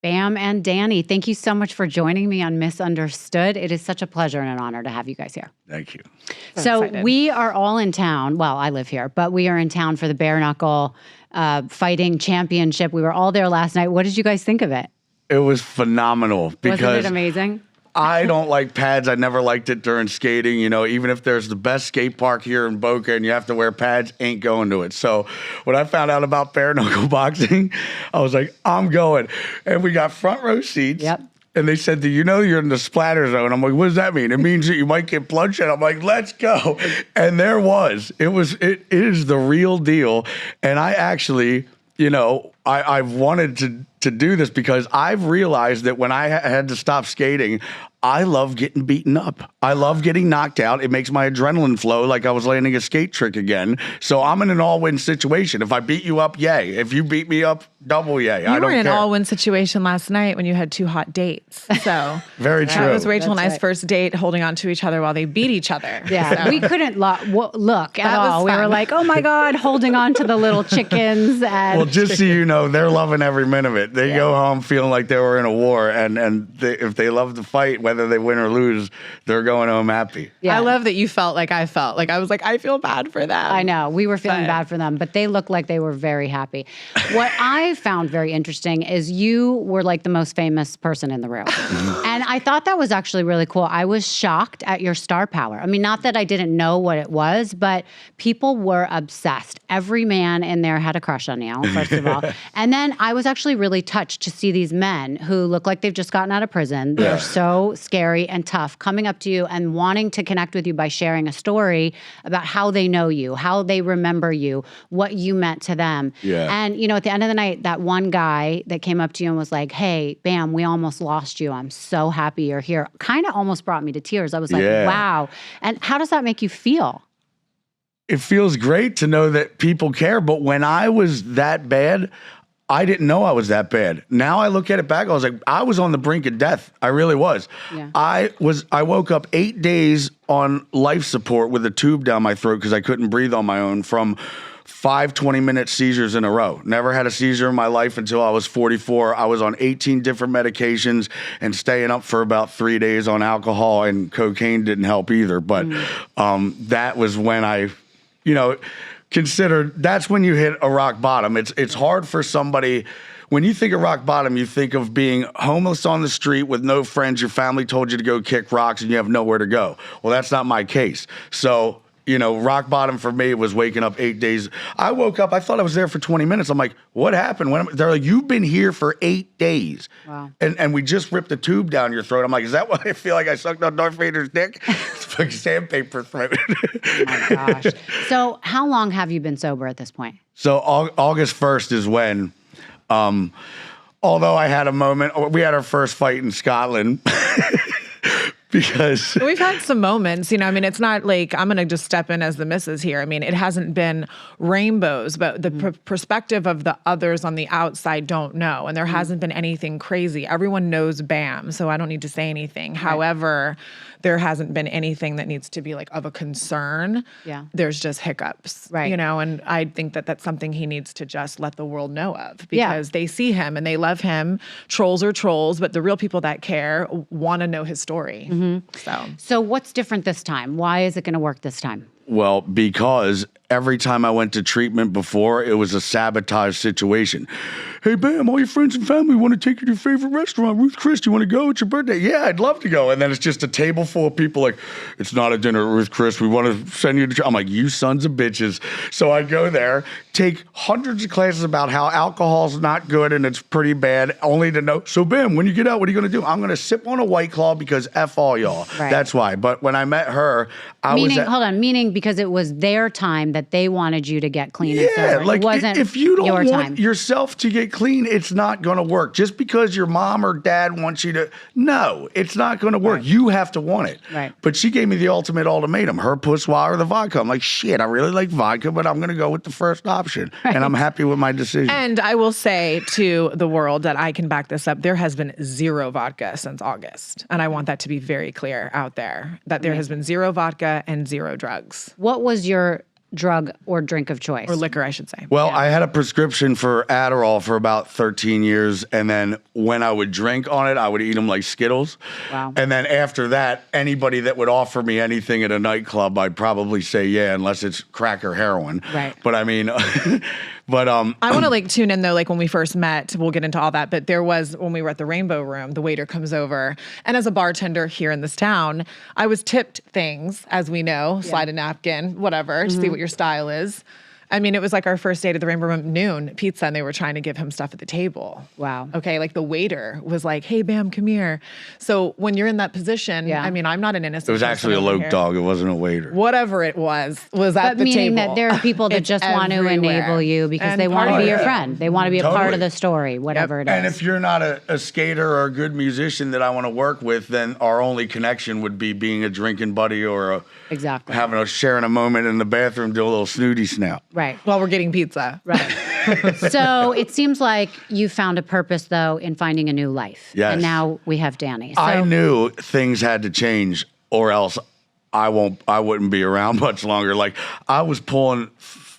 Bam and Dannii, thank you so much for joining me on Misunderstood. It is such a pleasure and an honor to have you guys here. Thank you. So we are all in town. Well, I live here, but we are in town for the bare knuckle fighting championship. We were all there last night. What did you guys think of it? It was phenomenal because Wasn't it amazing? I don't like pads. I never liked it during skating. You know, even if there's the best skate park here in Boca and you have to wear pads, ain't going to it. So when I found out about bare knuckle boxing, I was like, I'm going. And we got front row seats. Yep. And they said, do you know you're in the splatter zone? I'm like, what does that mean? It means that you might get bloodshed. I'm like, let's go. And there was. It is the real deal. And I actually, you know, I've wanted to do this because I've realized that when I had to stop skating, I love getting beaten up. I love getting knocked out. It makes my adrenaline flow like I was landing a skate trick again. So I'm in an all-win situation. If I beat you up, yay. If you beat me up, double yay. You were in an all-win situation last night when you had two hot dates. So very true. That was Rachel That's and I's right. first date, holding on to each other while they beat each other. Yeah, So. we couldn't look at That was all. We fun. were like, oh my God, holding on to the little chickens. And Well, just so you know, they're loving every minute of it. They go home feeling like they were in a war, and if they love to fight, whether they win or lose, they're going home happy. Yeah. I love that you felt like I felt. Like I was like, I feel bad for them. I know. We were feeling But- bad for them, but they looked like they were very happy. What I found very interesting is you were like the most famous person in the room. And I thought that was actually really cool. I was shocked at your star power. I mean, not that I didn't know what it was, but people were obsessed. Every man in there had a crush on you, first of all. And then I was actually really touched to see these men who look like they've just gotten out of prison. They're so scary and tough, coming up to you and wanting to connect with you by sharing a story about how they know you, how they remember you, what you meant to them. Yeah. And, you know, at the end of the night, that one guy that came up to you and was like, hey, Bam, we almost lost you. I'm so happy you're here. Kind of almost brought me to tears. I was like, Yeah. wow. And how does that make you feel? It feels great to know that people care, but when I was that bad, I didn't know I was that bad. Now I look at it back, I was like, I was on the brink of death. I really was. Yeah. I woke up 8 days on life support with a tube down my throat because I couldn't breathe on my own from 5 20-minute seizures in a row. Never had a seizure in my life until I was 44. I was on 18 different medications and staying up for about 3 days on alcohol, and cocaine didn't help either. But that was when I, you know, considered that's when you hit a rock bottom. It's hard for somebody. When you think of rock bottom, you think of being homeless on the street with no friends. Your family told you to go kick rocks and you have nowhere to go. Well, that's not my case. So, you know, rock bottom for me was waking up 8 days. I woke up, I thought I was there for 20 minutes. I'm like, what happened? They're like, you've been here for 8 days. Wow. And we just ripped a tube down your throat. I'm like, is that why I feel like I sucked on Darth Vader's dick? It's like sandpaper throat. Oh my gosh. So how long have you been sober at this point? So August 1st is when, although I had a moment, we had our first fight in Scotland. Because We've had some moments, you know, I mean, it's not like I'm going to just step in as the missus here. I mean, it hasn't been rainbows, but the perspective of the others on the outside don't know. And there hasn't been anything crazy. Everyone knows Bam, so I don't need to say anything. Right. However, there hasn't been anything that needs to be like of a concern. Yeah. There's just hiccups, Right. you know, and I think that that's something he needs to just let the world know of because they see him and they love him. Trolls are trolls, but the real people that care want to know his story. So what's different this time? Why is it going to work this time? Well, because every time I went to treatment before, it was a sabotage situation. Hey, Bam, all your friends and family want to take you to your favorite restaurant. Ruth Chris, do you want to go? It's your birthday. Yeah, I'd love to go. And then it's just a table full of people like, it's not a dinner at Ruth Chris. We want to send you to... I'm like, you sons of bitches. So I go there, take hundreds of classes about how alcohol's not good and it's pretty bad, only to know, so Bam, when you get out, what are you going to do? I'm going to sip on a White Claw because F all y'all. Right. That's why. But when I met her, Meaning because it was their time that they wanted you to get clean and sober. Like it wasn't if you don't your want time. yourself to get clean, it's not going to work. Just because your mom or dad wants you to, no, it's not going to work. Right. You have to want it. Right. But she gave me the ultimate ultimatum: her poussoir or the vodka. I'm like, shit, I really like vodka, but I'm going to go with the first option, and I'm happy with my decision. And I will say to the world that I can back this up, there has been zero vodka since August. And I want that to be very clear out there, that there has been zero vodka and zero drugs. What was your drug or drink of choice? Or liquor, I should say. Well, I had a prescription for Adderall for about 13 years. And then when I would drink on it, I would eat them like Skittles. Wow. And then after that, anybody that would offer me anything at a nightclub, I'd probably say yeah, unless it's crack or heroin. Right. But I mean, I want to like tune in though, like when we first met, we'll get into all that. But there was, when we were at the Rainbow Room, the waiter comes over. And as a bartender here in this town, I was tipped things, as we know, slide a napkin, whatever, to see what your style is. I mean, it was like our first date at the Rainbow Room, noon, pizza, and they were trying to give him stuff at the table. Wow. Okay, like the waiter was like, hey, Bam, come here. So when you're in that position, I mean, I'm not an innocent it was actually a person over lope here. dog. It wasn't a waiter. Whatever it was at But the table. meaning that there are people that It's just want to everywhere. enable you because And they want to part be of your it. friend. They want to be a part Totally. of the story, whatever it is. And if you're not a skater or a good musician that I want to work with, then our only connection would be being a drinking buddy or Exactly. sharing a moment in the bathroom, do a little snooty snout. Right. While we're getting pizza. Right. So it seems like you found a purpose, though, in finding a new life. Yes. And now we have Dannii. So, I knew things had to change, or else I wouldn't be around much longer. Like I was pulling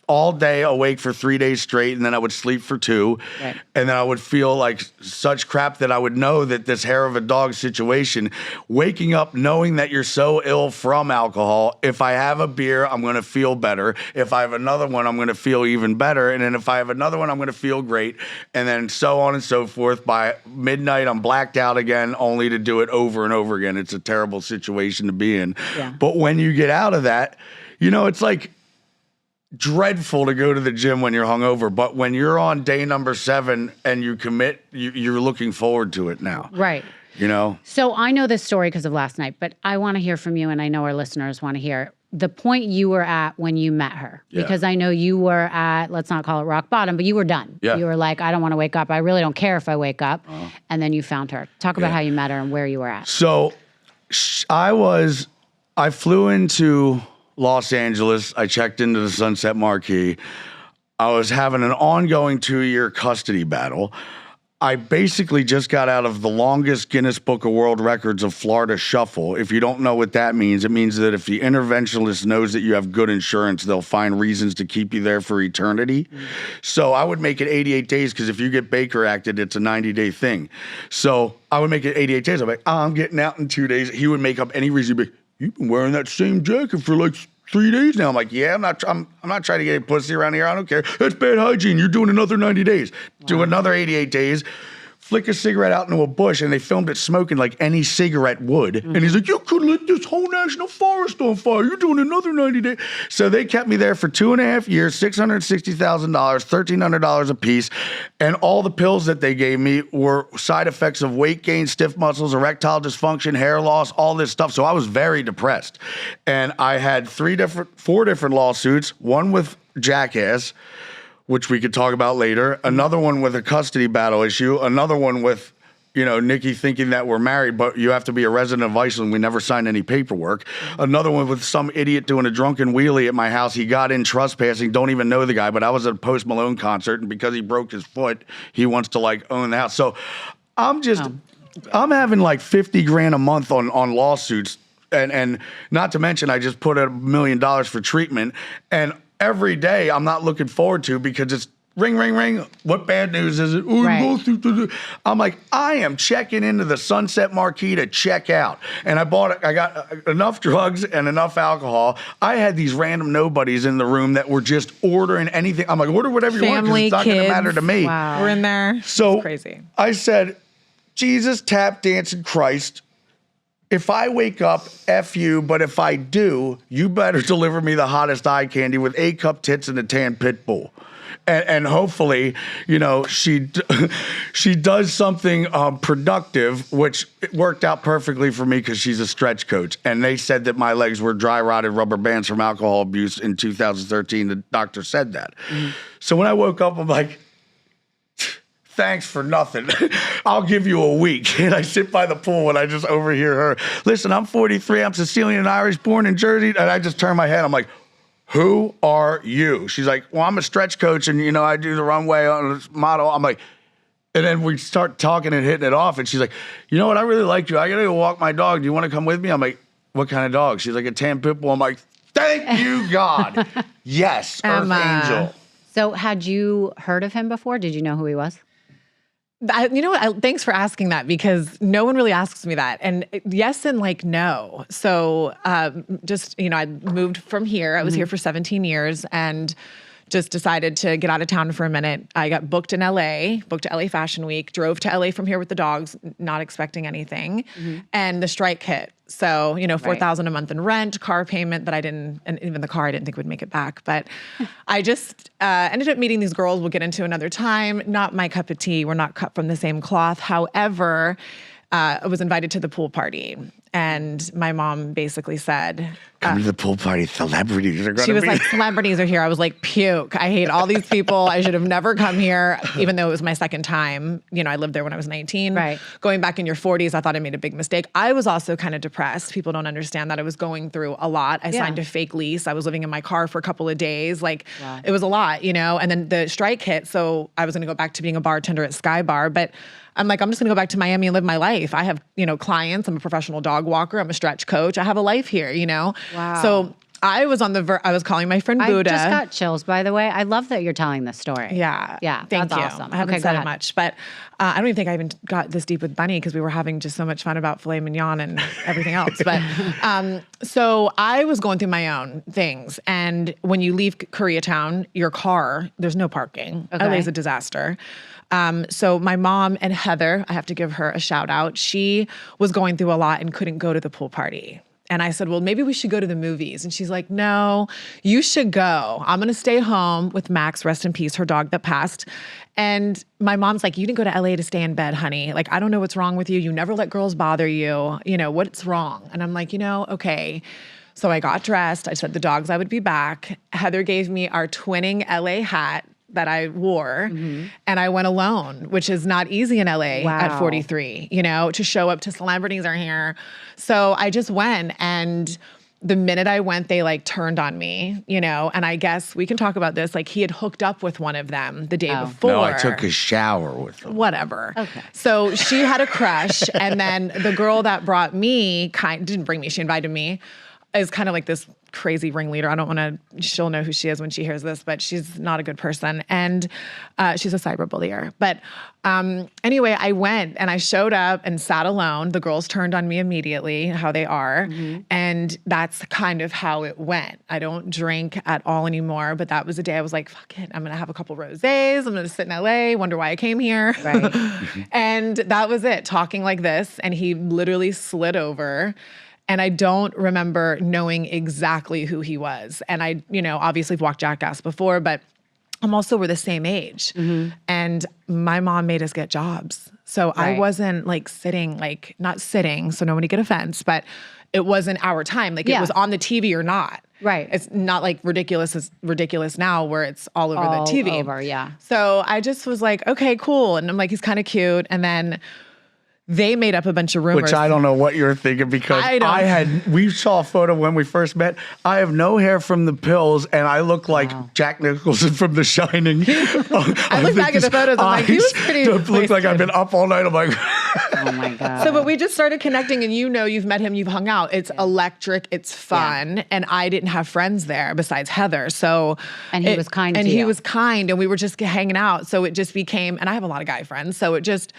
all day awake for 3 days straight, and then I would sleep for 2. Right. And then I would feel like such crap that I would know that this hair of a dog situation, waking up knowing that you're so ill from alcohol, if I have a beer, I'm going to feel better. If I have another one, I'm going to feel even better. And then if I have another one, I'm going to feel great. And then so on and so forth. By midnight, I'm blacked out again, only to do it over and over again. It's a terrible situation to be in. Yeah. But when you get out of that, it's like dreadful to go to the gym when you're hungover, but when you're on day number 7 and you commit, you're looking forward to it now. right. So I know this story because of last night, but I want to hear from you, and I know our listeners want to hear the point you were at when you met her. Yeah. Because I know you were at, let's not call it rock bottom, but you were done. Yeah. You were like, I don't want to wake up. I really don't care if I wake up. And then you found her. Talk about how you met her and where you were at. So I flew into Los Angeles. I checked into the Sunset Marquee. I was having an ongoing 2-year custody battle. I basically just got out of the longest Guinness Book of World Records of Florida Shuffle. If you don't know what that means, it means that if the interventionist knows that you have good insurance, they'll find reasons to keep you there for eternity. So I would make it 88 days because if you get Baker acted, it's a 90-day thing. So I would make it 88 days. I'm like, I'm getting out in 2 days. He would make up any reason. He'd be, you've been wearing that same jacket for like 3 days now. I'm like, yeah, I'm not trying to get a pussy around here. I don't care. That's bad hygiene. You're doing another 90 days. Do another 88 days. Flick a cigarette out into a bush, and they filmed it smoking like any cigarette would. And he's like, you could lit this whole national forest on fire. You're doing another 90 days. So they kept me there for 2.5 years, $660,000, $1,300 a piece. And all the pills that they gave me were side effects of weight gain, stiff muscles, erectile dysfunction, hair loss, all this stuff. So I was very depressed. And I had 4 different lawsuits, one with Jackass, which we could talk about later, another one with a custody battle issue, another one with, Nikki thinking that we're married, but you have to be a resident of Iceland. We never signed any paperwork. Another one with some idiot doing a drunken wheelie at my house. He got in trespassing, don't even know the guy, but I was at a Post Malone concert, and because he broke his foot, he wants to own the house. So I'm having like 50 grand a month on lawsuits, and not to mention I just put $1 million for treatment, and every day I'm not looking forward to because it's ring, ring, ring. What bad news is it? Oh, Right. I'm like, I am checking into the Sunset Marquee to check out. And I got enough drugs and enough alcohol. I had these random nobodies in the room that were just ordering anything. I'm like, order whatever you want because Family, it's not going to kids. matter to me. Wow. We're in there. So It's crazy. I said, Jesus, tap dancing Christ. If I wake up, F you, but if I do, you better deliver me the hottest eye candy with 8-cup tits and a tan pit bull. And hopefully, she does something productive, which worked out perfectly for me because she's a stretch coach. And they said that my legs were dry rotted rubber bands from alcohol abuse in 2013. The doctor said that. So when I woke up, I'm like, thanks for nothing. I'll give you a week. And I sit by the pool and I just overhear her. Listen, I'm 43. I'm Sicilian and Irish, born in Jersey. And I just turn my head. I'm like, who are you? She's like, well, I'm a stretch coach and, I do the runway on this model. I'm like, and then we start talking and hitting it off. And she's like, you know what? I really like you. I got to go walk my dog. Do you want to come with me? I'm like, what kind of dog? She's like, a tan pit bull. I'm like, Thank you, God. Yes, Earth Angel. So had you heard of him before? Did you know who he was? You know what? Thanks for asking that because no one really asks me that. And yes and like no. So just, I moved from here. I was here for 17 years and just decided to get out of town for a minute. I got booked in LA, booked to LA Fashion Week, drove to LA from here with the dogs, not expecting anything. And the strike hit. So, $4,000 a month in rent, car payment that and even the car I didn't think would make it back. But I just ended up meeting these girls we'll get into another time. Not my cup of tea. We're not cut from the same cloth. However, I was invited to the pool party. And my mom basically said, come to the pool party. Celebrities are going to be. She was like, celebrities are here. I was like, puke. I hate all these people. I should have never come here, even though it was my second time. I lived there when I was 19. Right. Going back in your 40s, I thought I made a big mistake. I was also kind of depressed. People don't understand that I was going through a lot. I signed a fake lease. I was living in my car for a couple of days. It was a lot, And then the strike hit. So I was going to go back to being a bartender at Sky Bar. But I'm like, I'm just going to go back to Miami and live my life. I have, clients. I'm a professional dog walker. I'm a stretch coach. I have a life here, Wow. So I was on I was calling my friend Buddha. I just got chills, by the way. I love that you're telling this story. Yeah. Yeah. Thank that's you. awesome. I haven't Okay, said go it ahead. much, but I don't even think I even got this deep with Bunny because we were having just so much fun about filet mignon and everything else. But so I was going through my own things. And when you leave Koreatown, your car, there's no parking. Okay. LA is a disaster. So my mom and Heather, I have to give her a shout out. She was going through a lot and couldn't go to the pool party. And I said, well, maybe we should go to the movies. And she's like, no, you should go. I'm going to stay home with Max, rest in peace, her dog that passed. And my mom's like, you didn't go to LA to stay in bed, honey. Like, I don't know what's wrong with you. You never let girls bother you. What's wrong? And I'm like, okay. So I got dressed. I said the dogs, I would be back. Heather gave me our twinning LA hat that I wore and I went alone, which is not easy in LA at 43, to show up to celebrities are here. So I just went and the minute I went, they turned on me, and I guess we can talk about this. He had hooked up with one of them the day before. No, I took a shower with them. Whatever. Okay. So she had a crush and then the girl that brought me didn't bring me, she invited me, is kind of like this crazy ringleader. I don't want to, she'll know who she is when she hears this, but she's not a good person. And she's a cyberbullier. But anyway, I went and I showed up and sat alone. The girls turned on me immediately, how they are. And that's kind of how it went. I don't drink at all anymore, but that was a day I was like, fuck it. I'm going to have a couple rosés. I'm going to sit in LA, wonder why I came here. Right. And that was it, talking like this. And he literally slid over. And I don't remember knowing exactly who he was. And I, obviously have watched Jackass before, but we're the same age. And my mom made us get jobs. So I wasn't sitting, not sitting, so nobody get offense, but it wasn't our time. It was on the TV or not. Right. It's not ridiculous now where it's all over the TV. Over, yeah. So I just was like, okay, cool. And I'm like, he's kind of cute. And then they made up a bunch of rumors. Which I don't know what you're thinking because we saw a photo when we first met. I have no hair from the pills and I look like Jack Nicholson from The Shining. I look back at the photos, I'm like, he was pretty look like I've been up all night. I'm like, oh my God. So, but we just started connecting and you've met him, you've hung out. It's electric, it's fun. And I didn't have friends there besides Heather. So, and he was kind to you. And he was kind and we were just hanging out. So it just became, and I have a lot of guy friends. So it just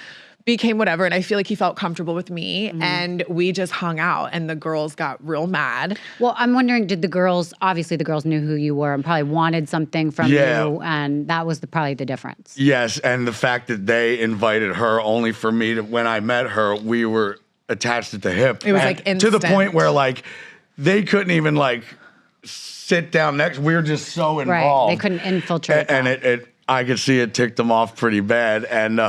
became whatever. And I feel like he felt comfortable with me and we just hung out and the girls got real mad. Well, I'm wondering, obviously the girls knew who you were and probably wanted something from you. And that was probably the difference. Yes. And the fact that they invited her only for me to, when I met her, we were attached at the hip. It was instant. To the point where they couldn't even sit down next. We were just so involved. Right. They couldn't infiltrate. And I could see it ticked them off pretty bad. And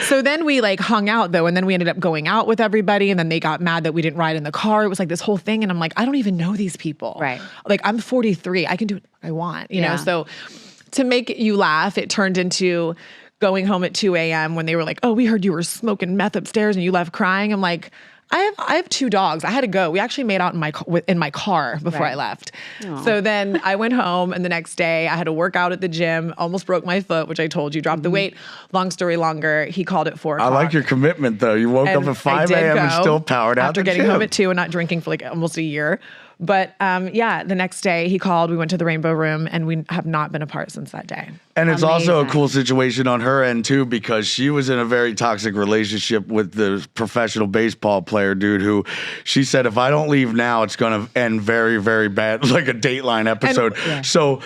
so then we hung out though. And then we ended up going out with everybody. And then they got mad that we didn't ride in the car. It was this whole thing. And I'm like, I don't even know these people. Right. I'm 43. I can do what I want, you know? So to make you laugh, it turned into going home at 2 a.m. when they were like, oh, we heard you were smoking meth upstairs and you left crying. I'm like, I have 2 dogs. I had to go. We actually made out in my car before I left. Aww. So then I went home and the next day I had to work out at the gym, almost broke my foot, which I told you, dropped the weight. Long story longer, he called at 4 o'clock. I like your commitment though. You woke up at 5 a.m. and still powered out after getting home at 2 and not drinking for almost a year. But the next day he called, we went to the Rainbow Room, and we have not been apart since that day. And it's also a Amazing. cool situation on her end too, because she was in a very toxic relationship with the professional baseball player dude who she said, if I don't leave now, it's going to end very, very bad, like a Dateline episode. So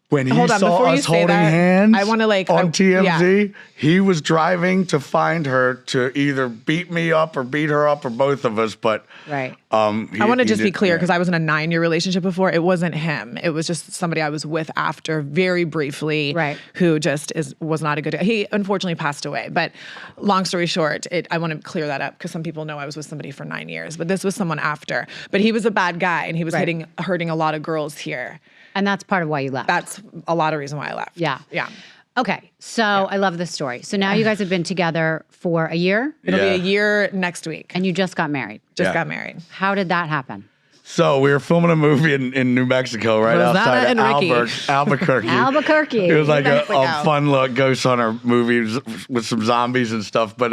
when he saw us holding hands I wanna, on TMZ, he was driving to find her to either beat me up or beat her up or both of us. But Right. I want to just be clear, because I was in a 9-year relationship before. It wasn't him. It was just somebody I was with after very briefly, Right. who just was not a good. He unfortunately passed away. But long story short, I want to clear that up because some people know I was with somebody for 9 years, but this was someone after. But he was a bad guy, and he was hurting a lot of girls here. And that's part of why you left. That's a lot of reason why I left. Yeah. Yeah. Okay. So I love this story. So now you guys have been together for a year It'll be a year next week. and you just got married. Just got married. How did that happen? So we were filming a movie in New Mexico, right Rosanna outside of and Ricky. Albuquerque. Albuquerque. It was like a Mexico. fun little ghost hunter movie with some zombies and stuff. But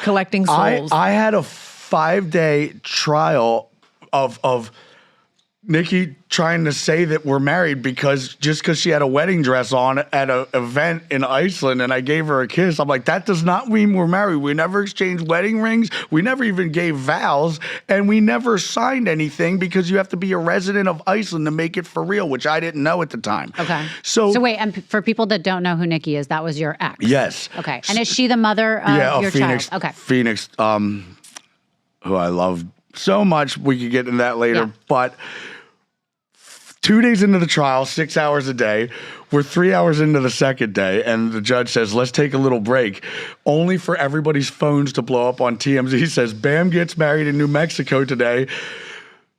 Collecting souls. I had a 5-day trial of Nikki trying to say that we're married because she had a wedding dress on at an event in Iceland and I gave her a kiss. I'm like, that does not mean we're married. We never exchanged wedding rings. We never even gave vows, and we never signed anything because you have to be a resident of Iceland to make it for real, which I didn't know at the time. Okay. So wait, and for people that don't know who Nikki is, that was your ex? Yes. Okay. And is she the mother of your Phoenix. child? Okay. Phoenix, who I love so much. We could get into that later. Yeah. But 2 days into the trial, 6 hours a day, we're 3 hours into the second day, and the judge says, let's take a little break, only for everybody's phones to blow up on TMZ. He says, Bam gets married in New Mexico today.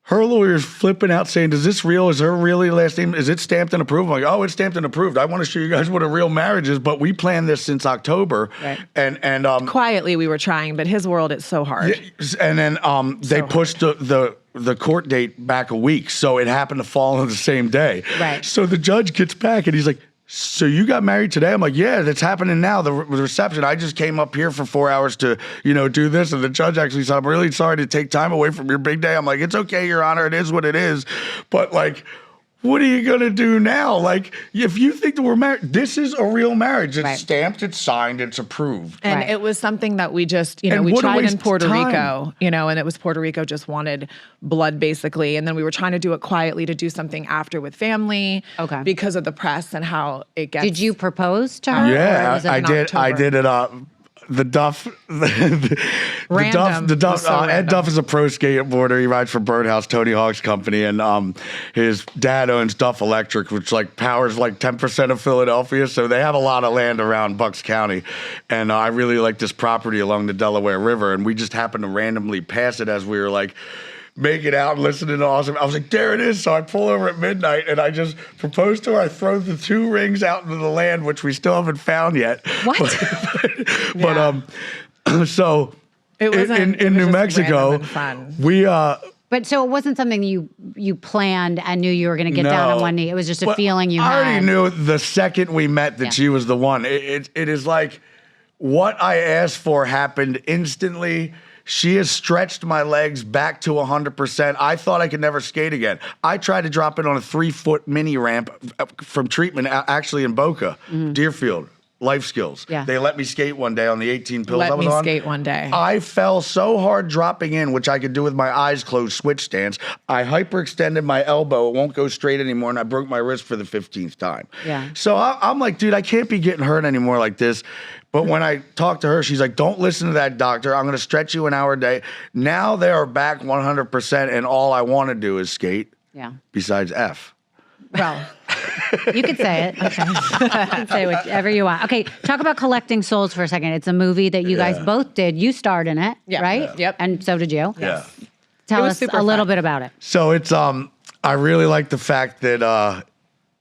Her lawyer's flipping out saying, is this real? Is her really last name? Is it stamped and approved? I'm like, oh, it's stamped and approved. I want to show you guys what a real marriage is, but we planned this since October. Right. And Quietly we were trying, but his world, it's so hard. and then they pushed the court date back a week, so it happened to fall on the same day. Right. So the judge gets back and he's like, so you got married today? I'm like, yeah, that's happening now. The reception. I just came up here for 4 hours to, do this. And the judge actually said, I'm really sorry to take time away from your big day. I'm like, it's okay, Your Honor. It is what it is. But like, what are you going to do now? Like, if you think that we're married, this is a real marriage. It's stamped, it's signed, it's approved. And Right. it was something that we just, And we what a tried waste in of Puerto time. Rico, and it was Puerto Rico just wanted blood basically. And then we were trying to do it quietly to do something after with family. Okay. Because of the press and how it gets. Did you propose to her? or Yeah, was it I in did. I October? did it. The Duff, Random. the Duff. Was so Ed random. Duff is a pro skateboarder. He rides for Birdhouse, Tony Hawk's company, and his dad owns Duff Electric, which powers 10% of Philadelphia. So they have a lot of land around Bucks County, and I really like this property along the Delaware River, and we just happened to randomly pass it as we were make it out and listening to awesome. I was like, there it is. So I pull over at midnight and I just propose to her. I throw the 2 rings out into the land, which we still haven't found yet. What? So It wasn't- it in was New just Mexico, random and fun. we But so it wasn't something you planned and knew you were going to get down on one knee. It was just a feeling you I had. already knew the second we met that she was the one. It is like what I asked for happened instantly. She has stretched my legs back to 100%. I thought I could never skate again. I tried to drop it on a 3-foot mini ramp from treatment, actually in Boca, Deerfield, Life Skills. Yeah. They let me skate one day on the 18 pills I Let was me on. skate one day. I fell so hard dropping in, which I could do with my eyes closed, switch stance. I hyperextended my elbow. It won't go straight anymore, and I broke my wrist for the 15th time. Yeah. So I'm like, dude, I can't be getting hurt anymore like this. But when I talked to her, she's like, don't listen to that doctor. I'm going to stretch you an hour a day. Now they are back 100%, and all I want to do is skate. Yeah. Besides F. Well, you could say it. Okay. You can say whatever you want. Okay, talk about Collecting Souls for a second. It's a movie that you guys both did. You starred in it, right? Yep. And so did you. Yeah. Tell was us super a little fun. bit about it. So it's I really like the fact that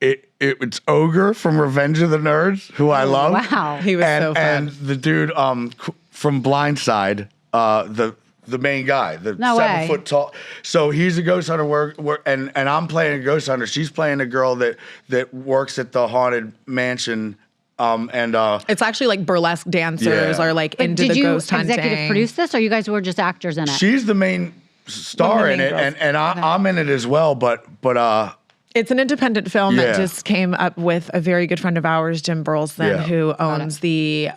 it's Ogre from Revenge of the Nerds, who I love. Wow. He was so fun. And the dude from Blindside, the main guy, the No 7 way. foot tall. So he's a ghost hunter, and I'm playing a ghost hunter. She's playing a girl that works at the haunted mansion. It's actually like burlesque dancers Yeah. are But into did the you ghost hunting. executive produce this, or you guys were just actors in it? She's the main. star in it, and I'm in it as well. But it's an independent film Yeah. that just came up with a very good friend of ours, Jim Burleson, Yeah. who owns the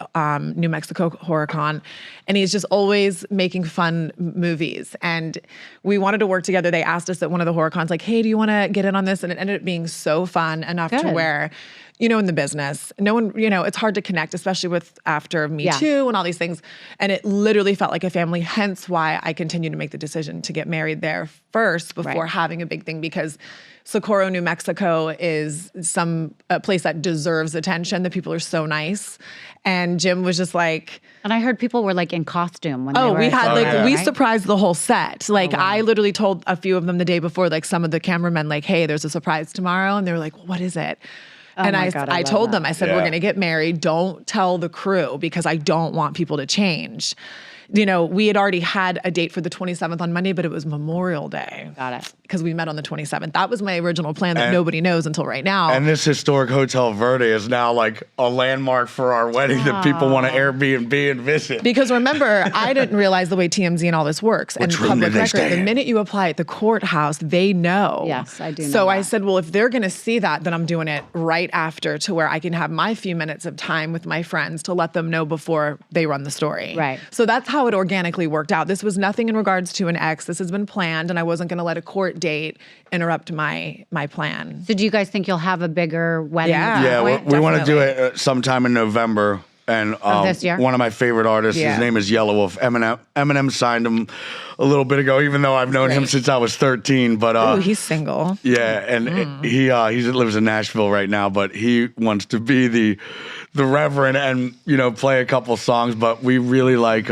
New Mexico Horror Con. And he's just always making fun movies. And we wanted to work together. They asked us at one of the horror cons, like, hey, do you want to get in on this? And it ended up being so fun enough to Good. where, you know, in the business, no one, you know, it's hard to connect, especially with after Me Too and all these things. And it literally felt like a family, hence why I continued to make the decision to get married there first before having a big thing, because Socorro, New Mexico is a place that deserves attention. The people are so nice. And Jim was just like... And I heard people were like in costume when they were... we had we right? surprised the whole set. Like I literally told a few of them the day before, like some of the cameramen, like, hey, there's a surprise tomorrow. And they were like, well, what is it? And my God, I I love told that. them, I said, we're going to get married. Don't tell the crew because I don't want people to change. You know, we had already had a date for the 27th on Monday, but it was Memorial Day. Got it. Because we met on the 27th. That was my original plan that nobody knows until right now. And this historic Hotel Verde is now like a landmark for our wedding that people want to Airbnb and visit. Because remember, I didn't realize the way TMZ and all this works. Which and room public did they record, stay the in? minute you apply at the courthouse, they know. Yes, I do know So I that. said, well, if they're going to see that, then I'm doing it right after to where I can have my few minutes of time with my friends to let them know before they run the story. Right. So that's how it organically worked out. This was nothing in regards to an ex. This has been planned, and I wasn't going to let a court date interrupt my plan. So do you guys think you'll have a bigger wedding? Yeah. at some Yeah, point? we want to do Definitely. it sometime in November. And this year? one of my favorite artists, his Yeah. name is Yellow Wolf. Eminem signed him a little bit ago, even though I've known him great. since I was 13. But Ooh, he's single. yeah, and he lives in Nashville right now, but he wants to be the Reverend and play a couple songs. But we really like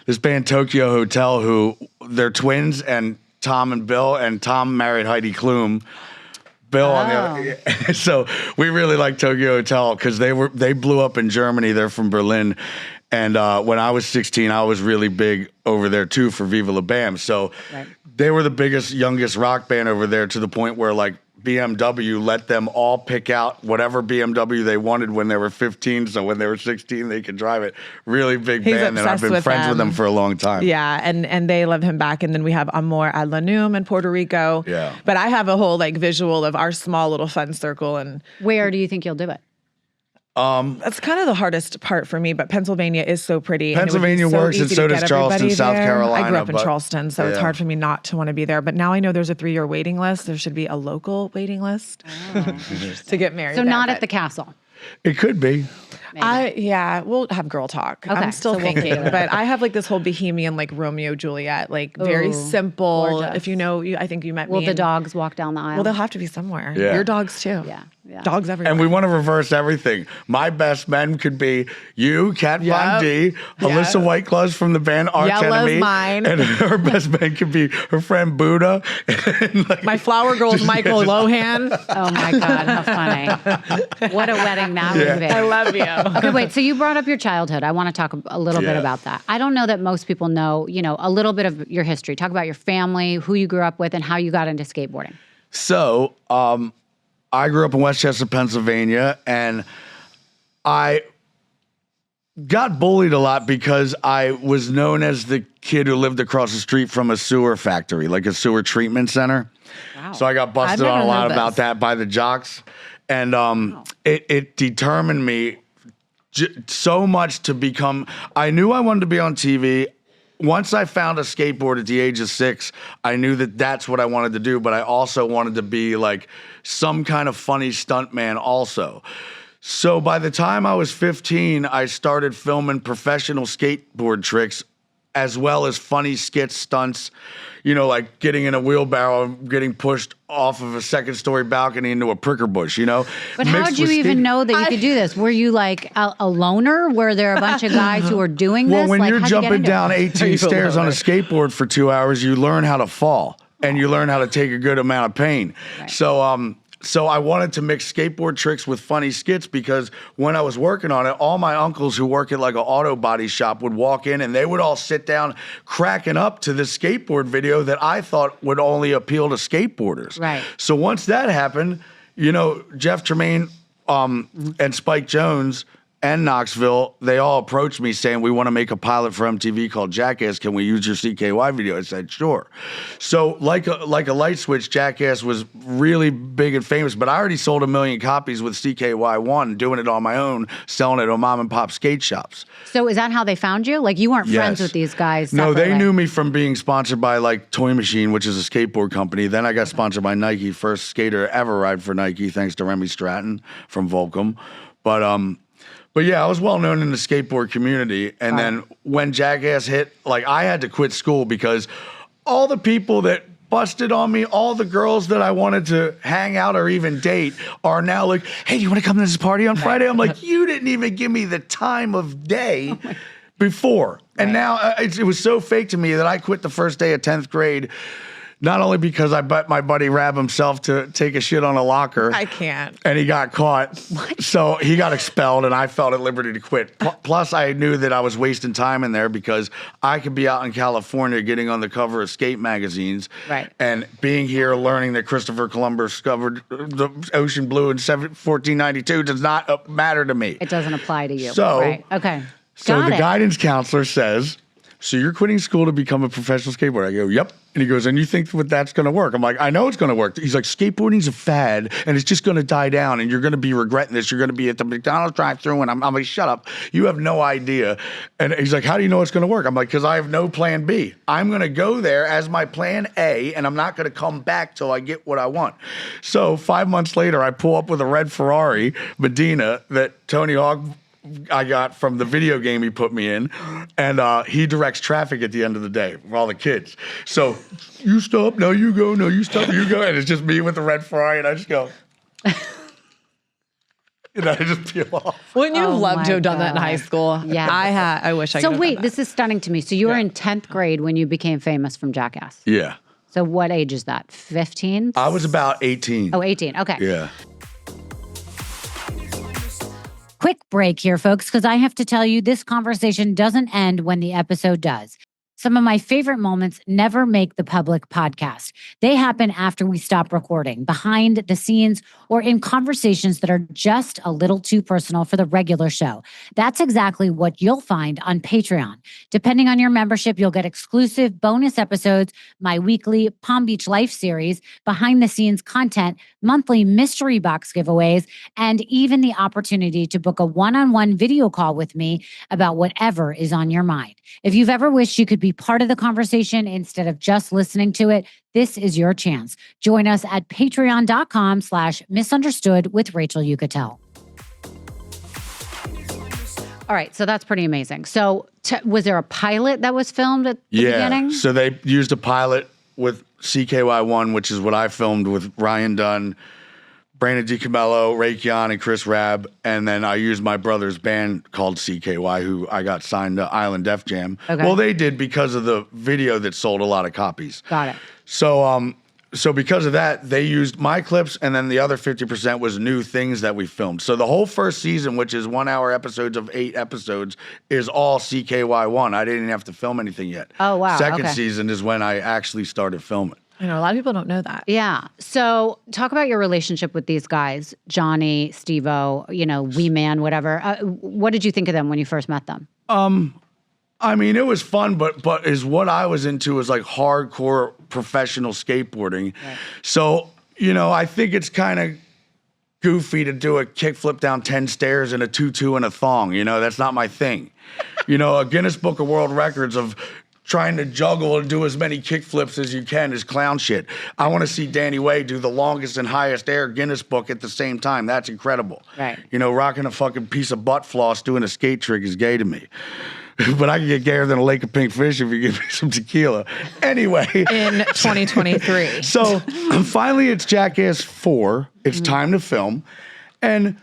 this band Tokyo Hotel, who they're twins, and Tom and Bill, and Tom married Heidi Klum. Bill on the other. So we really like Tokyo Hotel because they blew up in Germany. They're from Berlin. And when I was 16, I was really big over there too for Viva La Bam. So they were the biggest, youngest rock band over there, to the point where like BMW let them all pick out whatever BMW they wanted when they were 15. So when they were 16, they could drive it. Really big He's band. And I've obsessed been with friends with them. them for a long time. Yeah, and they love him back. And then we have Amor a la Num in Puerto Rico. Yeah. But I have a whole like visual of our small little fun circle, and Where do you think you'll do it? that's kind of the hardest part for me. But Pennsylvania is so pretty. and it would be Pennsylvania so works, and easy so to does get Charleston, everybody South there. Carolina, I grew up in but- Charleston, so it's yeah. hard for me not to want to be there. But now I know there's a 3-year waiting list. There should be a local waiting list to get married. So there, not but at the castle. It could be. we'll have girl talk. Okay, I'm still so we'll thinking, figure it but I have like this whole bohemian, like Romeo Juliet, like very Ooh, simple. gorgeous. If I think you met Will me. the and- dogs walk down the aisle? Well, they'll have to be somewhere. Yeah. Your dogs too. Yeah, yeah. Dogs everywhere. And we want to reverse everything. My best men could be you, Kat Von D, Alyssa Whiteclaws from the band Arch Yella's Enemy. mine. And her best man could be her friend Buddha. And like, My flower girl is Michael Lohan. Oh my God, how funny. What a wedding that would be. I love you. Okay, wait. So you brought up your childhood. I want to talk a little bit Yeah. about that. I don't know that most people know, a little bit of your history. Talk about your family, who you grew up with, and how you got into skateboarding. So, I grew up in Westchester, Pennsylvania, and I got bullied a lot because I was known as the kid who lived across the street from a sewer factory, like a sewer treatment center. Wow. So I got busted I've on a never lot heard about this. that by the jocks. And it determined me so much to become, I knew I wanted to be on TV. Once I found a skateboard at the age of 6, I knew that that's what I wanted to do, but I also wanted to be like some kind of funny stuntman also. So by the time I was 15, I started filming professional skateboard tricks as well as funny skits, stunts, like getting in a wheelbarrow, getting pushed off of a second-story balcony into a pricker bush, But how did you even know that you could do this? Were you like a loner? Were there a bunch of guys who were doing this? Well, when Like, you're how'd you get jumping into down it? 18 stairs on a skateboard for 2 hours, you learn how to fall and you learn how to take a good amount of pain. Right. So I wanted to mix skateboard tricks with funny skits because when I was working on it, all my uncles who work at like an auto body shop would walk in and they would all sit down cracking up to this skateboard video that I thought would only appeal to skateboarders. Right. So once that happened, Jeff Tremaine and Spike Jones and Knoxville, they all approached me saying, we want to make a pilot for MTV called Jackass. Can we use your CKY video? I said, sure. So like a light switch, Jackass was really big and famous, but I already sold 1 million copies with CKY1, doing it on my own, selling it on mom and pop skate shops. So is that how they found you? Like you weren't friends Yes. with these guys? No, they separately? knew me from being sponsored by like Toy Machine, which is a skateboard company. Then I got sponsored by Nike, first skater ever ride for Nike, thanks to Remy Stratton from Volcom. But yeah, I was well known in the skateboard community. And then when Jackass hit, like I had to quit school because all the people that busted on me, all the girls that I wanted to hang out or even date are now like, hey, do you want to come to this party on Friday? I'm like, you didn't even give me the time of day before. And now it was so fake to me that I quit the first day of 10th grade. Not only because I bet my buddy Rab himself to take a shit on a locker. I can't. And he got caught. So he got expelled and I felt at liberty to quit. Plus I knew that I was wasting time in there because I could be out in California getting on the cover of skate magazines. Right. And being here learning that Christopher Columbus discovered the ocean blue in 1492 does not matter to me. It doesn't apply to you. So- right. Okay. So Got the it. guidance counselor says, so you're quitting school to become a professional skateboarder? I go, yep. And he goes, and you think that's going to work? I'm like, I know it's going to work. He's like, skateboarding's a fad, and it's just going to die down, and you're going to be regretting this. You're going to be at the McDonald's drive-thru, and I'm like, shut up. You have no idea. And he's like, how do you know it's going to work? I'm like, because I have no plan B. I'm going to go there as my plan A, and I'm not going to come back till I get what I want. So 5 months later, I pull up with a red Ferrari, Medina, that Tony Hawk I got from the video game he put me in, and he directs traffic at the end of the day for all the kids. So you stop, no you go, no you stop, you go, and it's just me with the red Ferrari, and I just go, and I just peel off. Wouldn't you Oh love my to have done that in God. high school? Yes. I wish I could So have wait, done this is stunning to me. So you were in 10th grade when you became famous from Jackass. Yeah, So what age is that? 15? I was about 18. Oh, 18. Okay. Yeah. Quick break here, folks, because I have to tell you this conversation doesn't end when the episode does. Some of my favorite moments never make the public podcast. They happen after we stop recording, behind the scenes, or in conversations that are just a little too personal for the regular show. That's exactly what you'll find on Patreon. Depending on your membership, you'll get exclusive bonus episodes, my weekly Palm Beach Life series, behind the scenes content, monthly mystery box giveaways, and even the opportunity to book a one-on-one video call with me about whatever is on your mind. If you've ever wished you could be part of the conversation instead of just listening to it, this is your chance. Join us at patreon.com/misunderstood with Rachel Yucatel. All right, so that's pretty amazing. So was there a pilot that was filmed at the beginning? So they used a pilot with CKY1, which is what I filmed with Ryan Dunn, Brandon DiCamillo, Ray Kian, and Chris Rabb. And then I used my brother's band called CKY, who I got signed to Island Def Jam. Okay. Well, they did because of the video that sold a lot of copies. Got it. So because of that, they used my clips, and then the other 50% was new things that we filmed. So the whole first season, which is 1 hour episodes of 8 episodes, is all CKY1. I didn't have to film anything yet. Oh, wow. Second Okay. season is when I actually started filming. I know a lot of people don't know that. Yeah. So talk about your relationship with these guys, Johnny, Steve-O, Wee Man, whatever. What did you think of them when you first met them? I mean, it was fun, but is what I was into was like hardcore professional skateboarding. Right. So, I think it's kind of goofy to do a kickflip down 10 stairs in a tutu and a thong. That's not my thing. A Guinness Book of World Records of trying to juggle and do as many kickflips as you can is clown shit. I want to see Danny Way do the longest and highest air Guinness book at the same time. That's incredible. Right. Rocking a fucking piece of butt floss doing a skate trick is gay to me. But I can get gayer than a lake of pink fish if you give me some tequila. Anyway. In 2023. So finally it's Jackass 4. It's time to film. And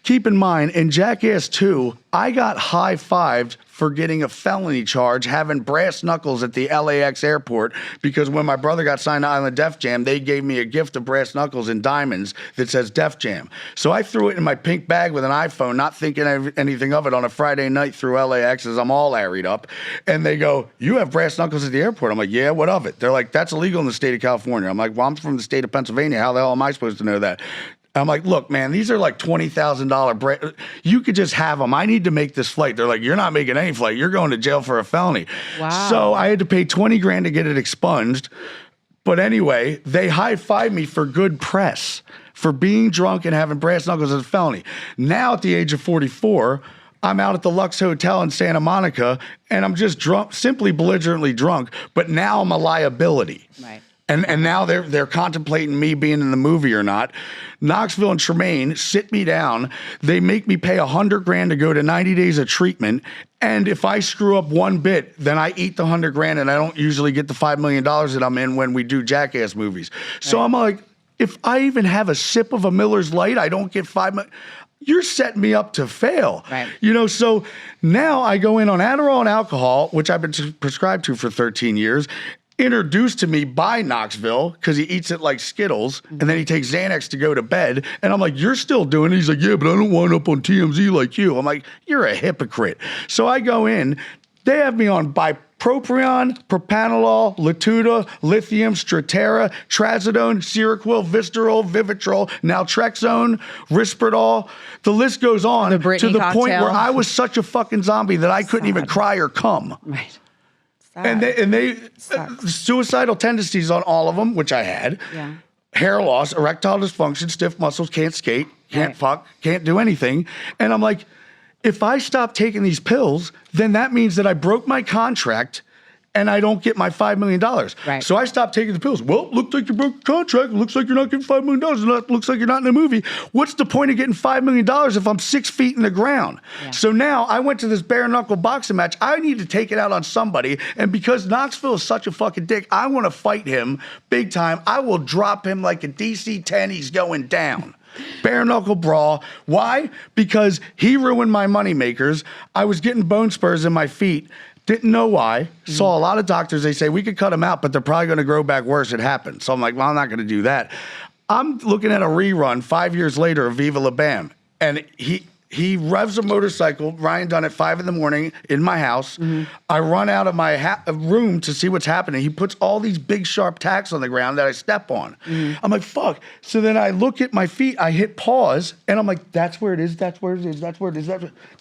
keep in mind, in Jackass 2, I got high-fived for getting a felony charge, having brass knuckles at the LAX airport, because when my brother got signed to Island Def Jam, they gave me a gift of brass knuckles and diamonds that says Def Jam. So I threw it in my pink bag with an iPhone, not thinking anything of it, on a Friday night through LAX as I'm all airied up. And they go, you have brass knuckles at the airport. I'm like, yeah, what of it? They're like, that's illegal in the state of California. I'm like, well, I'm from the state of Pennsylvania. How the hell am I supposed to know that? I'm like, look, man, these are like $20,000. You could just have them. I need to make this flight. They're like, you're not making any flight. You're going to jail for a felony. Wow. So I had to pay $20,000 to get it expunged. But anyway, they high-fived me for good press, for being drunk and having brass knuckles as a felony. Now at the age of 44, I'm out at the Lux Hotel in Santa Monica, and I'm just drunk, simply belligerently drunk, but now I'm a liability. Right. And now they're contemplating me being in the movie or not. Knoxville and Tremaine sit me down. They make me pay $100,000 to go to 90 days of treatment. And if I screw up one bit, then I eat the $100,000, and I don't usually get the $5 million that I'm in when we do Jackass movies. So I'm like, if I even have a sip of a Miller's Light, I don't get $5 million. You're setting me up to fail. Right. You know, so now I go in on Adderall and alcohol, which I've been prescribed to for 13 years, introduced to me by Knoxville because he eats it like Skittles, and then he takes Xanax to go to bed. And I'm like, you're still doing it? He's like, yeah, but I don't wind up on TMZ like you. I'm like, you're a hypocrite. So I go in. They have me on bupropion, propanolol, Latuda, lithium, Strattera, Trazodone, Seroquel, Vistarol, Vivitrol, Naltrexone, Risperdal. The list goes on to the point where I was such a fucking zombie that I couldn't even cry or come. Right. And they suicidal tendencies on all of them, which I had. Yeah. Hair loss, erectile dysfunction, stiff muscles, can't skate, can't fuck, can't do anything. And I'm like, if I stop taking these pills, then that means that I broke my contract and I don't get my $5 million. Right. So I stopped taking the pills. Well, looks like you broke your contract. It looks like you're not getting $5 million. It looks like you're not in a movie. What's the point of getting $5 million if I'm 6 feet in the ground? Yeah. So now I went to this bare knuckle boxing match. I need to take it out on somebody. And because Knoxville is such a fucking dick, I want to fight him big time. I will drop him like a DC-10. He's going down. Bare knuckle brawl. Why? Because he ruined my money makers. I was getting bone spurs in my feet. Didn't know why. Saw a lot of doctors. They say we could cut them out, but they're probably going to grow back worse. It happened. So I'm like, well, I'm not going to do that. I'm looking at a rerun 5 years later of Viva La Bam, and he revs a motorcycle. Ryan done at 5 a.m. in my house. I run out of my room to see what's happening. He puts all these big sharp tacks on the ground that I step on. I'm like, fuck. So then I look at my feet. I hit pause, and I'm like, that's where it is. That's where it is. That's where it is.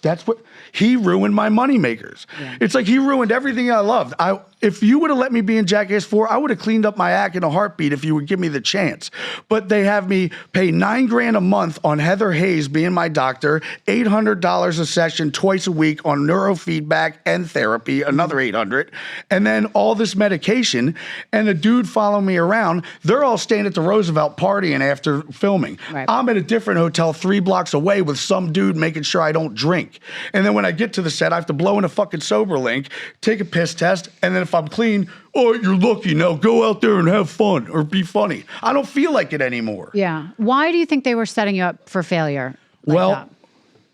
That's what he ruined my money makers. Yeah. It's like he ruined everything I loved. If you would have let me be in Jackass 4, I would have cleaned up my act in a heartbeat if you would give me the chance. But they have me pay $9,000 a month on Heather Hayes being my doctor, $800 a session twice a week on neurofeedback and therapy, another $800, and then all this medication, and a dude following me around. They're all staying at the Roosevelt partying after filming. Right. I'm at a different hotel 3 blocks away with some dude making sure I don't drink. And then when I get to the set, I have to blow in a fucking sober link, take a piss test, and then if I'm clean, oh, you're lucky. Now go out there and have fun or be funny. I don't feel like it anymore. Yeah. Why do you think they were setting you up for failure?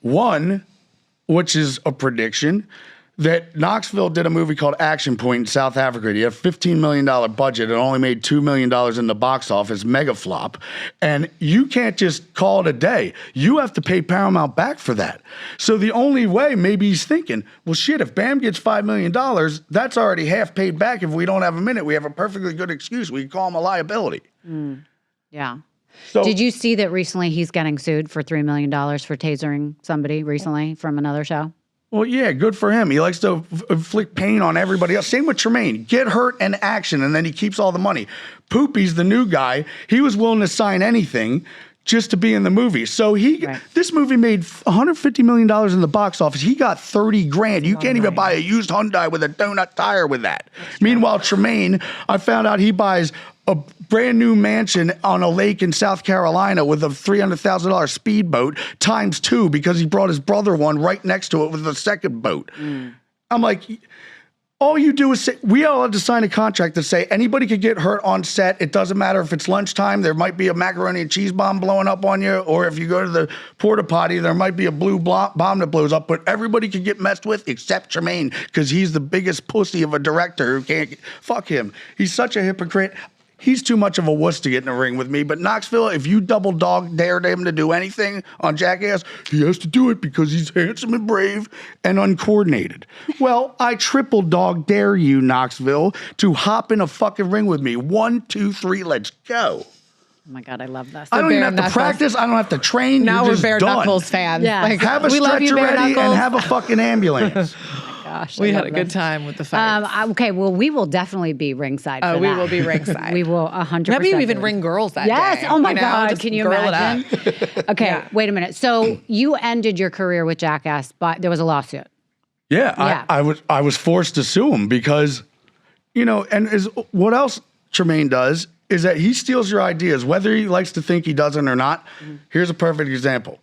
One, which is a prediction, that Knoxville did a movie called Action Point in South Africa. He had a $15 million budget and only made $2 million in the box office, mega flop. And you can't just call it a day. You have to pay Paramount back for that. So the only way, maybe he's thinking, well, shit, if Bam gets $5 million, that's already half paid back. If we don't have a minute, we have a perfectly good excuse. We can call him a liability. Yeah. So, did you see that recently he's getting sued for $3 million for tasering somebody recently from another show? Well, yeah, good for him. He likes to inflict pain on everybody else. Same with Tremaine. Get hurt and action, and then he keeps all the money. Poopy's the new guy. He was willing to sign anything just to be in the movie. So this movie made $150 million in the box office. He got $30,000. You can't even buy a used Hyundai with a donut tire with that. Meanwhile, Tremaine, I found out he buys a brand new mansion on a lake in South Carolina with a $300,000 speedboat times 2 because he brought his brother one right next to it with a second boat. I'm like, all you do is say, we all had to sign a contract that say anybody could get hurt on set. It doesn't matter if it's lunchtime, there might be a macaroni and cheese bomb blowing up on you, or if you go to the porta potty, there might be a blue bomb that blows up, but everybody could get messed with except Tremaine because he's the biggest pussy of a director who can't, fuck him. He's such a hypocrite. He's too much of a wuss to get in the ring with me. But Knoxville, if you double dog dared him to do anything on Jackass, he has to do it because he's handsome and brave and uncoordinated. Well, I triple dog dare you, Knoxville, to hop in a fucking ring with me. 1, 2, 3, let's go. Oh my God, I love this. I don't even bare have to knuckles. practice. I don't have to train. Now You're we're just bare done. knuckles fans. Yeah. Have a we love you, stretcher bare ready knuckles. and have a fucking ambulance. Gosh, We I had love a good this. time with the fight. Okay, well, we will definitely be ringside. Oh, for we that. will be ringside. We will 100%. Maybe you even be. ring girls that Yes. day. Oh my you know, God. just Can you girl it imagine? up. Okay. Yeah. Wait a minute. So you ended your career with Jackass, but there was a lawsuit. Yeah, Yeah. I was forced to sue him because, and what else Tremaine does is that he steals your ideas, whether he likes to think he doesn't or not. Here's a perfect example.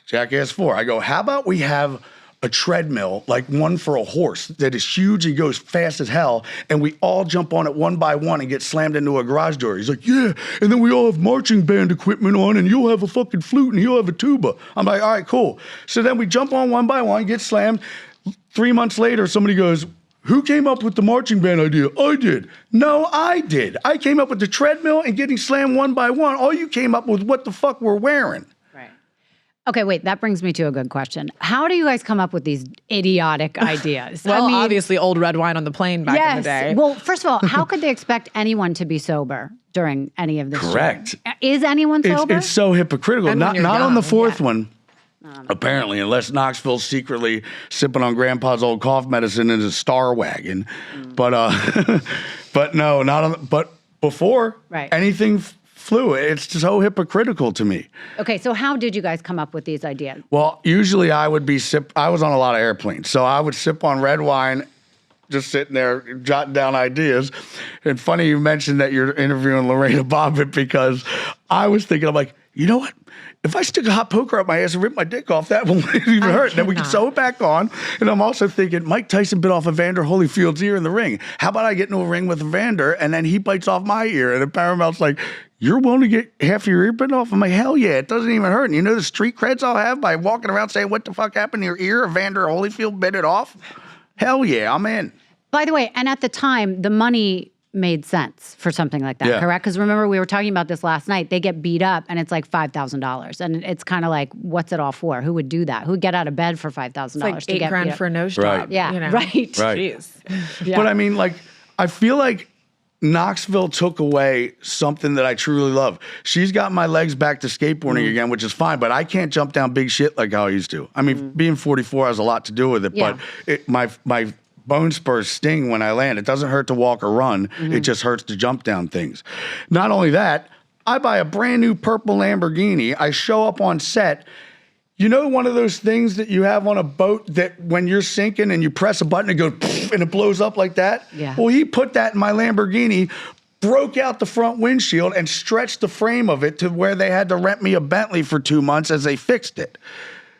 Jackass 4. I go, how about we have a treadmill, like one for a horse that is huge and goes fast as hell, and we all jump on it one by one and get slammed into a garage door. He's like, yeah, and then we all have marching band equipment on, and you'll have a fucking flute and he'll have a tuba. I'm like, all right, cool. So then we jump on one by one, get slammed. 3 months later, somebody goes, who came up with the marching band idea? I did. No, I did. I came up with the treadmill and getting slammed one by one. All you came up with what the fuck we're wearing. Right. Okay, wait, that brings me to a good question. How do you guys come up with these idiotic ideas? Well, obviously, old red wine on the plane back in the day. Well, first of all, how could they expect anyone to be sober during any of this? Correct. shit? Is anyone sober? It's so hypocritical. And when Not you're on the young, fourth one. Apparently, unless Knoxville's secretly sipping on Grandpa's old cough medicine in his Star Wagon, but no, not on. But before Right. anything flew, it's so hypocritical to me. Okay, so how did you guys come up with these ideas? Well, usually I would be I was on a lot of airplanes, so I would sip on red wine, just sitting there jotting down ideas. And funny you mentioned that you're interviewing Lorena Bobbitt because I was thinking, I'm like, you know what? If I stick a hot poker up my ass and rip my dick off, that won't even hurt. Then we can sew it back on. And I'm also thinking, Mike Tyson bit off Evander Holyfield's ear in the ring. How about I get into a ring with Evander and then he bites off my ear? And then Paramount's like, you're willing to get half your ear bitten off? I'm like, hell yeah, it doesn't even hurt. And you know the street creds I'll have by walking around saying, what the fuck happened to your ear? Evander Holyfield bit it off? Hell yeah, I'm in. By the way, and at the time, the money made sense for something like that, Yeah. correct? Because remember, we were talking about this last night. They get beat up, and it's like $5,000, and it's kind of like, what's it all for? Who would do that? Who would get out of bed for $5,000 It's to like get beat $8,000 up? for a nose job. Right. Yeah, you know? right. Right. Jeez. Yeah. But I mean, like, I feel like Knoxville took away something that I truly love. She's got my legs back to skateboarding again, which is fine, but I can't jump down big shit like how I used to. I mean, being 44 has a lot to do with it, Yeah. but my bone spurs sting when I land. It doesn't hurt to walk or run. It just hurts to jump down things. Not only that, I buy a brand new purple Lamborghini. I show up on set. You know one of those things that you have on a boat that when you're sinking and you press a button, it goes poof, and it blows up like that? Yeah. Well, he put that in my Lamborghini, broke out the front windshield, and stretched the frame of it to where they had to rent me a Bentley for 2 months as they fixed it.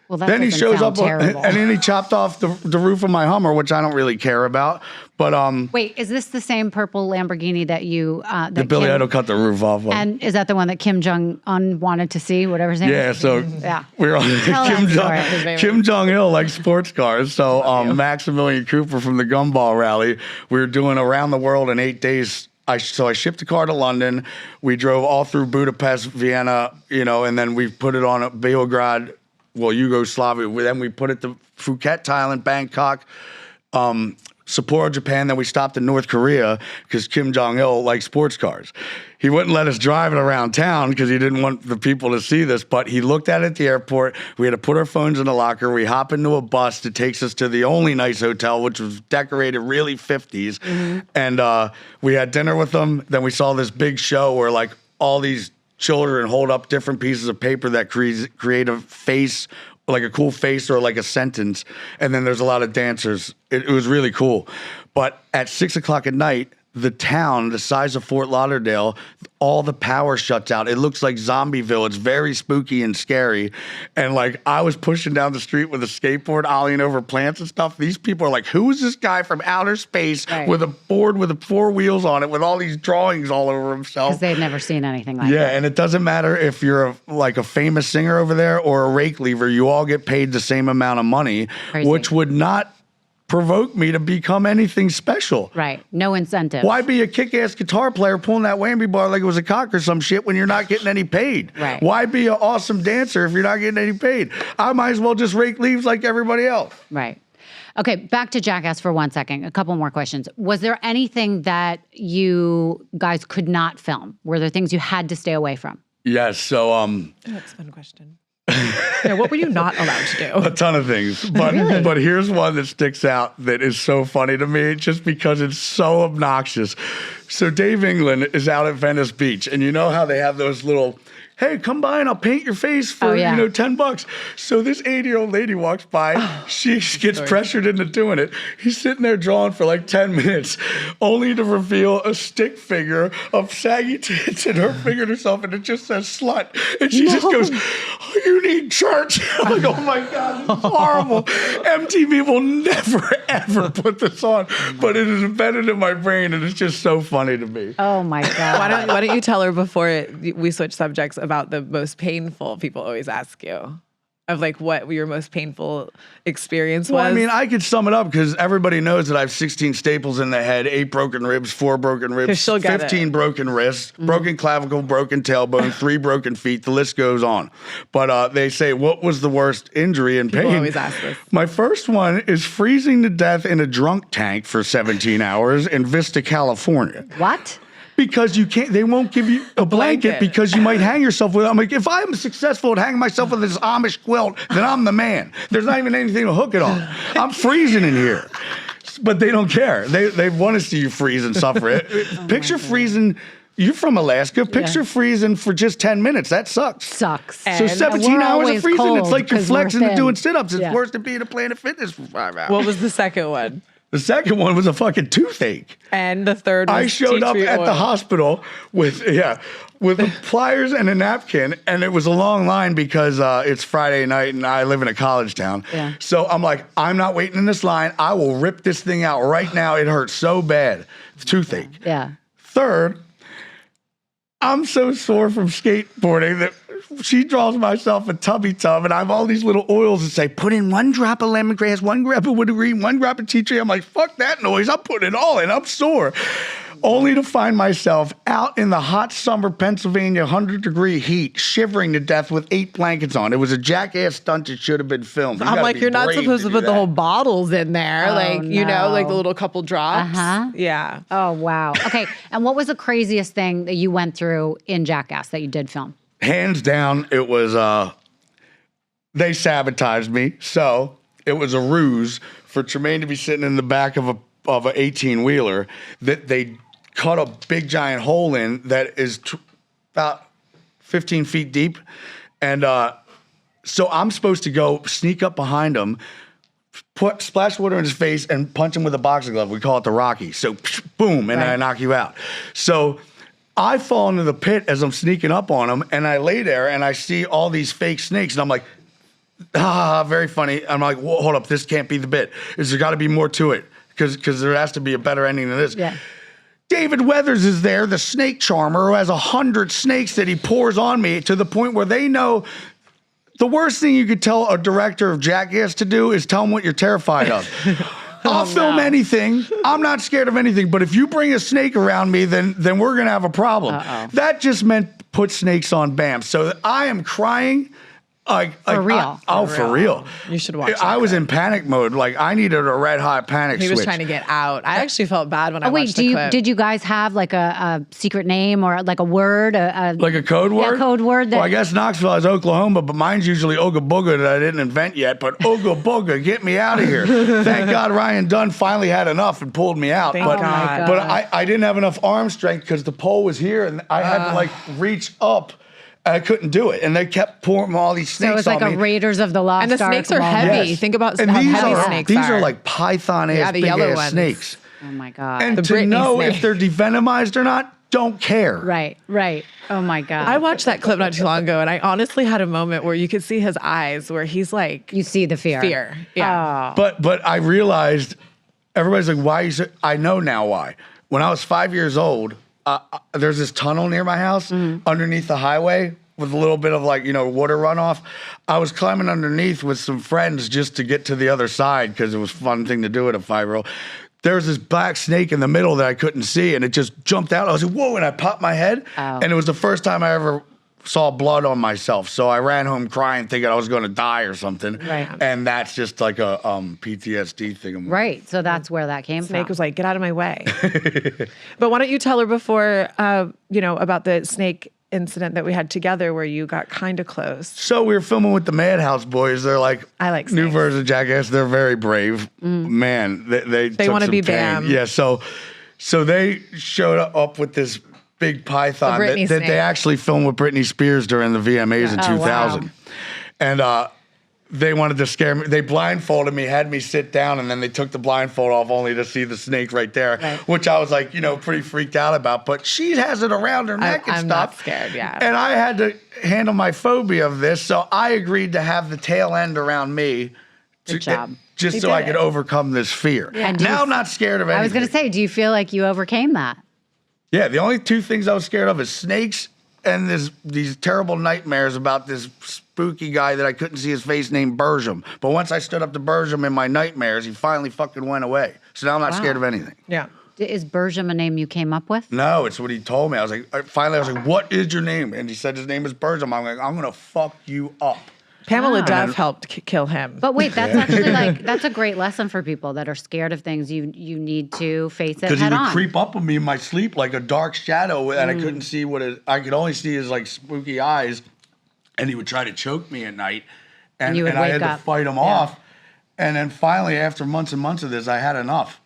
Well, that Then he doesn't shows sound up terrible. and then he chopped off the roof of my Hummer, which I don't really care about. But Wait, is this the same purple Lamborghini that you that the Billy Kim, Idol cut the roof off of. And is that the one that Kim Jong-un wanted to see, whatever his name Yeah, is? so Yeah. we're on Tell that story. Kim Jong-il likes sports cars. So Maximilian Cooper from the Gumball Rally, we were doing around the world in 8 days. So I shipped the car to London. We drove all through Budapest, Vienna, and then we put it on Beograd, Yugoslavia. Then we put it to Phuket, Thailand, Bangkok, Sapporo, Japan. Then we stopped in North Korea because Kim Jong-il likes sports cars. He wouldn't let us drive it around town because he didn't want the people to see this, but he looked at it at the airport. We had to put our phones in the locker. We hop into a bus that takes us to the only nice hotel, which was decorated really 50s. And we had dinner with them. Then we saw this big show where like all these children hold up different pieces of paper that create a face, like a cool face or like a sentence. And then there's a lot of dancers. It was really cool. But at 6 o'clock at night, the town, the size of Fort Lauderdale, all the power shuts out. It looks like Zombieville. It's very spooky and scary. And like I was pushing down the street with a skateboard, ollieing over plants and stuff. These people are like, who is this guy from outer space with a board with 4 wheels on it with all these drawings all over himself? Because they've never seen anything like Yeah, that. and it doesn't matter if you're like a famous singer over there or a rake lever. You all get paid the same amount of money, Crazy. which would not provoke me to become anything special. Right. No incentive. Why be a kick-ass guitar player pulling that whammy bar like it was a cock or some shit when you're not getting any paid? Right. Why be an awesome dancer if you're not getting any paid? I might as well just rake leaves like everybody else. Right. Okay, back to Jackass for 1 second. A couple more questions. Was there anything that you guys could not film? Were there things you had to stay away from? Yes. So That's a fun question. Yeah, what were you not allowed to do? a ton of things, but here's one that sticks out that is so funny to me just because it's so obnoxious. So Dave England is out at Venice Beach, and you know how they have those little, hey, come by and I'll paint your face for $10. So this 80-year-old lady walks by. She gets pressured into doing it. He's sitting there drawing for like 10 minutes, only to reveal a stick figure of saggy tits, and her fingered herself, and it just says slut. And she just goes, oh, you need church. I'm like, oh my God, this is horrible. MTV will never, ever put this on, but it is embedded in my brain, and it's just so funny to me. Oh my God. Why don't you tell her before we switch subjects about the most painful, people always ask you, of like what your most painful experience was? Well, I mean, I could sum it up because everybody knows that I have 16 staples in the head, 8 broken ribs, 4 broken ribs, 15 broken wrists, broken clavicle, broken tailbone, 3 broken feet. The list goes on. But they say, what was the worst injury and pain? People always ask this. My first one is freezing to death in a drunk tank for 17 hours in Vista, California. What? Because they won't give you a blanket because you might hang yourself with it. I'm like, if I'm successful at hanging myself with this Amish quilt, then I'm the man. There's not even anything to hook it on. I'm freezing in here. But they don't care. They want to see you freeze and suffer. Picture freezing. You're from Alaska. Picture freezing for just 10 minutes. That sucks. Sucks. So 17 hours of freezing, it's like you're flexing and doing sit-ups. It's worse than being at Planet Fitness for 5 hours. What was the second one? The second one was a fucking toothache. And the third was I showed up at the hospital with pliers and a napkin, and it was a long line because it's Friday night and I live in a college town. Yeah. So I'm like, I'm not waiting in this line. I will rip this thing out right now. It hurts so bad. It's toothache. Yeah. Third, I'm so sore from skateboarding that she draws myself a tubby tub, and I have all these little oils that say, put in 1 drop of lemongrass, 1 drop of wintergreen, 1 drop of tea tree. I'm like, fuck that noise. I'm putting it all in. I'm sore. Only to find myself out in the hot summer Pennsylvania 100-degree heat, shivering to death with 8 blankets on. It was a Jackass stunt. It should have been filmed. I'm like, you're not supposed to put the whole bottles in there. Oh, like, you know, like the little couple drops. Uh-huh. Yeah. Oh, wow. Okay. And what was the craziest thing that you went through in Jackass that you did film? Hands down, it was, they sabotaged me. So it was a ruse for Tremaine to be sitting in the back of a 18-wheeler that they cut a big giant hole in that is about 15 feet deep. And so I'm supposed to go sneak up behind him, put splash water in his face, and punch him with a boxing glove. We call it the Rocky. So boom, and I knock you out. So I fall into the pit as I'm sneaking up on him, and I lay there and I see all these fake snakes, and I'm like, very funny. I'm like, whoa, hold up, this can't be the bit. There's got to be more to it because there has to be a better ending than this. Yeah. David Weathers is there, the snake charmer, who has 100 snakes that he pours on me to the point where they know the worst thing you could tell a director of Jackass to do is tell him what you're terrified of. I'll film anything. I'm not scared of anything. But if you bring a snake around me, then we're going to have a problem. That just meant put snakes on Bam. So I am crying. For real. For real. You should watch I was in panic mode. Like, I needed a red hot panic switch. He was trying to get out. I actually felt bad when I watched the clip. Did you guys have like a secret name or like a word? Like a code word? Yeah, code word. Well, I guess Knoxville is Oklahoma, but mine's usually Ooga Booga that I didn't invent yet. But Ooga Booga, get me out of here. Thank God Ryan Dunn finally had enough and pulled me out. Thank God. But I didn't have enough arm strength because the pole was here and I had to like reach up. I couldn't do it, and they kept pouring all these snakes on me. So it's like a Raiders of the Lost Ark. And the snakes are heavy. Yes. Think about and how these heavy are, snakes are. These are like python-ass, the yellow big-ass ones. snakes. Oh, my God. And The to Britney know snake. if they're devenomized or not, don't care. Right. Oh, my God. I watched that clip not too long ago, and I honestly had a moment where you could see his eyes where he's like... You see the fear. Yeah. Oh. But I realized, everybody's like, why you say, I know now why. When I was 5 years old, there's this tunnel near my house underneath the highway with a little bit of like, water runoff. I was climbing underneath with some friends just to get to the other side because it was a fun thing to do at a 5-year-old. There was this black snake in the middle that I couldn't see, and it just jumped out. I was like, whoa, and I popped my head. And it was the first time I ever saw blood on myself. So I ran home crying thinking I was going to die or something. Right. And that's just like a PTSD thing. Right. So that's where that came from. Snake was like, get out of my way. But why don't you tell her before, about the snake incident that we had together where you got kind of close. So we were filming with the Madhouse boys. They're like, I like new snakes. version of Jackass. They're very brave. Man, they took want to some be pain. Bam. Yeah, so they showed up with this big python The that Britney they snake. actually filmed with Britney Spears during the VMAs in Oh, 2000. wow. And they wanted to scare me. They blindfolded me, had me sit down, and then they took the blindfold off only to see the snake right there, which I was like, pretty freaked out about. But she has it around her neck and I'm stuff. not scared, yeah. And I had to handle my phobia of this, so I agreed to have the tail end around me. Good job. Just You so did I could it. overcome this fear. And do you- Now I'm not scared of anything. I was going to say, do you feel like you overcame that? Yeah, the only two things I was scared of is snakes and these terrible nightmares about this spooky guy that I couldn't see his face named Bergam. But once I stood up to Bergam in my nightmares, he finally fucking went away. So now I'm not scared of anything. Yeah. Is Bergam a name you came up with? No, it's what he told me. I was like, what is your name? And he said his name is Bergam. I'm like, I'm going to fuck you up. Pamela Wow. Duff helped kill him. But wait, that's actually that's a great lesson for people that are scared of things. You need to face it Because he head would on. creep up on me in my sleep like a dark shadow, and I couldn't see I could only see his like spooky eyes, and he would try to choke me at night, and you would I wake had up. to fight him off. And then finally, after months and months of this, I had enough.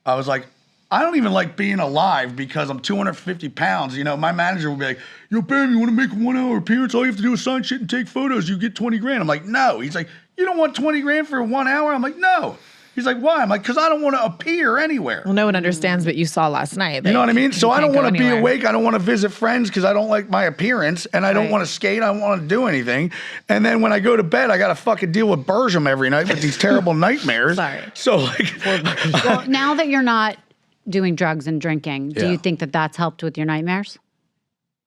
I was like, I don't even like being alive because I'm 250 pounds. My manager would be like, yo, Bam, you want to make a 1 hour appearance? All you have to do is sign shit and take photos. You get 20 grand. I'm like, no. He's like, you don't want 20 grand for 1 hour? I'm like, no. He's like, why? I'm like, because I don't want to appear anywhere. Well, no one understands what you saw last night. You know what I mean? So I don't want to be anywhere. awake. I don't want to visit friends because I don't like my appearance, and I don't want to skate. I don't want to do anything. And then when I go to bed, I got to fucking deal with Bergam every night with these terrible nightmares. Sorry. So like, Well, now that you're not doing drugs and drinking, do Yeah. you think that that's helped with your nightmares?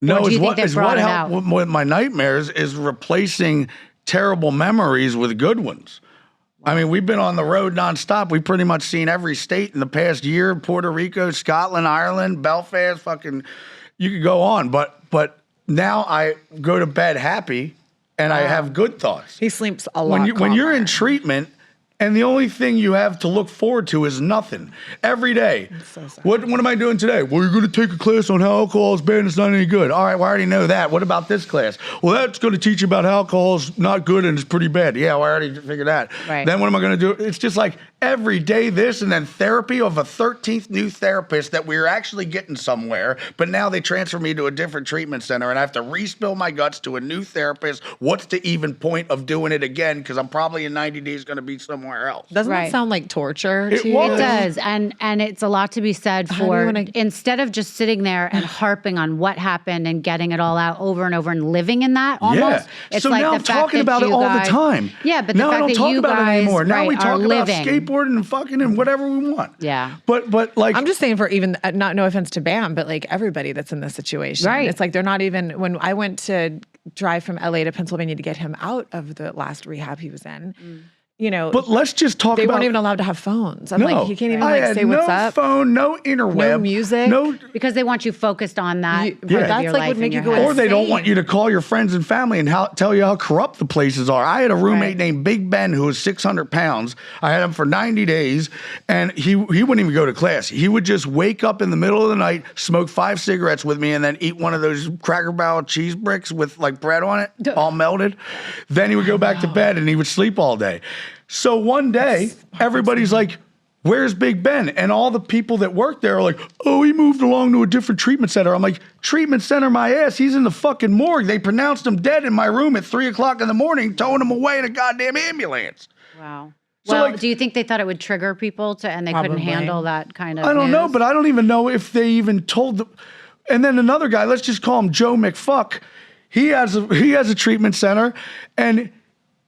no, do you is think what they is brought what it helped out? with my nightmares is replacing terrible memories with good ones. I mean, we've been on the road nonstop. We've pretty much seen every state in the past year: Puerto Rico, Scotland, Ireland, Belfast. Fucking, you could go on. But now I go to bed happy, and I have good thoughts. He sleeps a lot. When you're calmer. in treatment, and the only thing you have to look forward to is nothing every day. so sad. What am I doing today? Well, you're going to take a class on how alcohol is bad and it's not any good. All right, well, I already know that. What about this class? Well, that's going to teach you about how alcohol is not good and it's pretty bad. Yeah, well, I already figured that. Right. Then what am I going to do? It's just like every day this, and then therapy of a 13th new therapist that we're actually getting somewhere, but now they transfer me to a different treatment center and I have to re-spill my guts to a new therapist. What's the even point of doing it again? Because I'm probably in 90 days going to be somewhere else. Doesn't Right. that sound like torture It to you? was. It does, and it's a lot to be said do you for wanna- instead of just sitting there and harping on what happened and getting it all out over and over and living in that almost. It's so like now the I'm fact talking that about it you all guys- the time. Yeah, but the now fact I don't that talk you about guys it anymore. Now we are talk about living. skateboarding and fucking and whatever we want. Yeah. But like I'm just saying for even not no offense to Bam, but like everybody that's in this situation. Right. It's like they're not even when I went to drive from LA to Pennsylvania to get him out of the last rehab he was in. But let's just talk they about. weren't even allowed to have phones. I'm no, like, he can't even I like had say what's no up. phone, no interweb, No music. no. Because they want you focused on that. You- part Yeah. of That's your like life would in make your you go head. Or they don't insane. want you to call your friends and family and tell you how corrupt the places are. I had a roommate Right. named Big Ben who was 600 pounds. I had him for 90 days, and he wouldn't even go to class. He would just wake up in the middle of the night, smoke 5 cigarettes with me, and then eat one of those Cracker Barrel cheese bricks with like bread on it, all melted. Then he would go back to bed and he would sleep all day. So one day, everybody's like, where's Big Ben? And all the people that work there are like, oh, he moved along to a different treatment center. I'm like, treatment center my ass. He's in the fucking morgue. They pronounced him dead in my room at 3 o'clock in the morning, towing him away in a goddamn ambulance. Wow. So, Well, like- do you think they thought it would trigger people and they couldn't Probably. handle that kind of I don't know, news? but I don't even know if they even told them. And then another guy, let's just call him Joe McFuck. He has a treatment center, and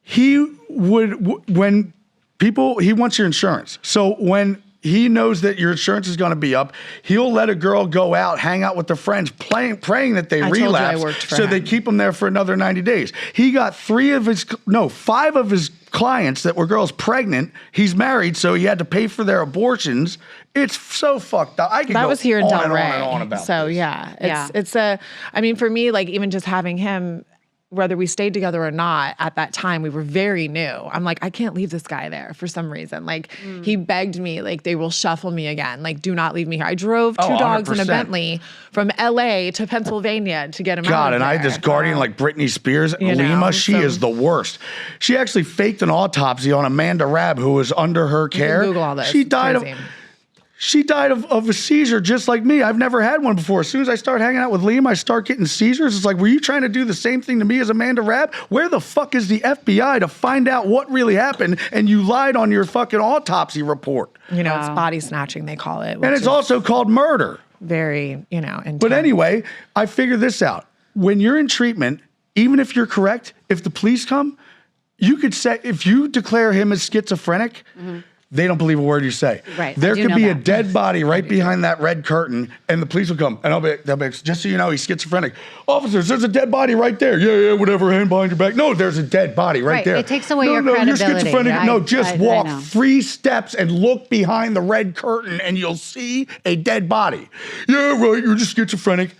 he would when people he wants your insurance. So when he knows that your insurance is going to be up, he'll let a girl go out, hang out with their friends, praying that they I told you I relapse, worked for so they him. keep him there for another 90 days. He got 5 of his clients that were girls pregnant. He's married, so he had to pay for their abortions. It's so fucked up. I could That go was here in on Del and Rey. on and on about so this. yeah, Yeah. it's a. I mean, for me, like even just having him whether we stayed together or not, at that time, we were very new. I'm like, I can't leave this guy there for some reason. Like, he begged me, like, they will shuffle me again. Like, do not leave me here. I drove 2 dogs in a 100%. Bentley from LA to Pennsylvania to get him out God, of and I had there. this guardian like Britney Spears. You know, Lima, she is the worst. She actually faked an autopsy on Amanda Rabb, who was under her care. Google all this. She It's died crazy. She died of a seizure just like me. I've never had one before. As soon as I start hanging out with Liam, I start getting seizures. It's like, were you trying to do the same thing to me as Amanda Rabb? Where the fuck is the FBI to find out what really happened? And you lied on your fucking autopsy report. You know, it's body snatching, they call it. And which it's is also called murder. very, intense. But anyway, I figured this out. When you're in treatment, even if you're correct, if the police come, you could say, if you declare him as schizophrenic, they don't believe a word you say. Right. There I do could know be a that. dead body right behind that red curtain, and the police will come, and they'll be like, just so you know, he's schizophrenic. Officers, there's a dead body right there. Yeah, whatever, hand behind your back. No, there's a dead body right Right, there. it takes away no, your no, credibility. You're schizophrenic. No, just I walk know. 3 steps and look behind the red curtain, and you'll see a dead body. Yeah, right, you're just schizophrenic.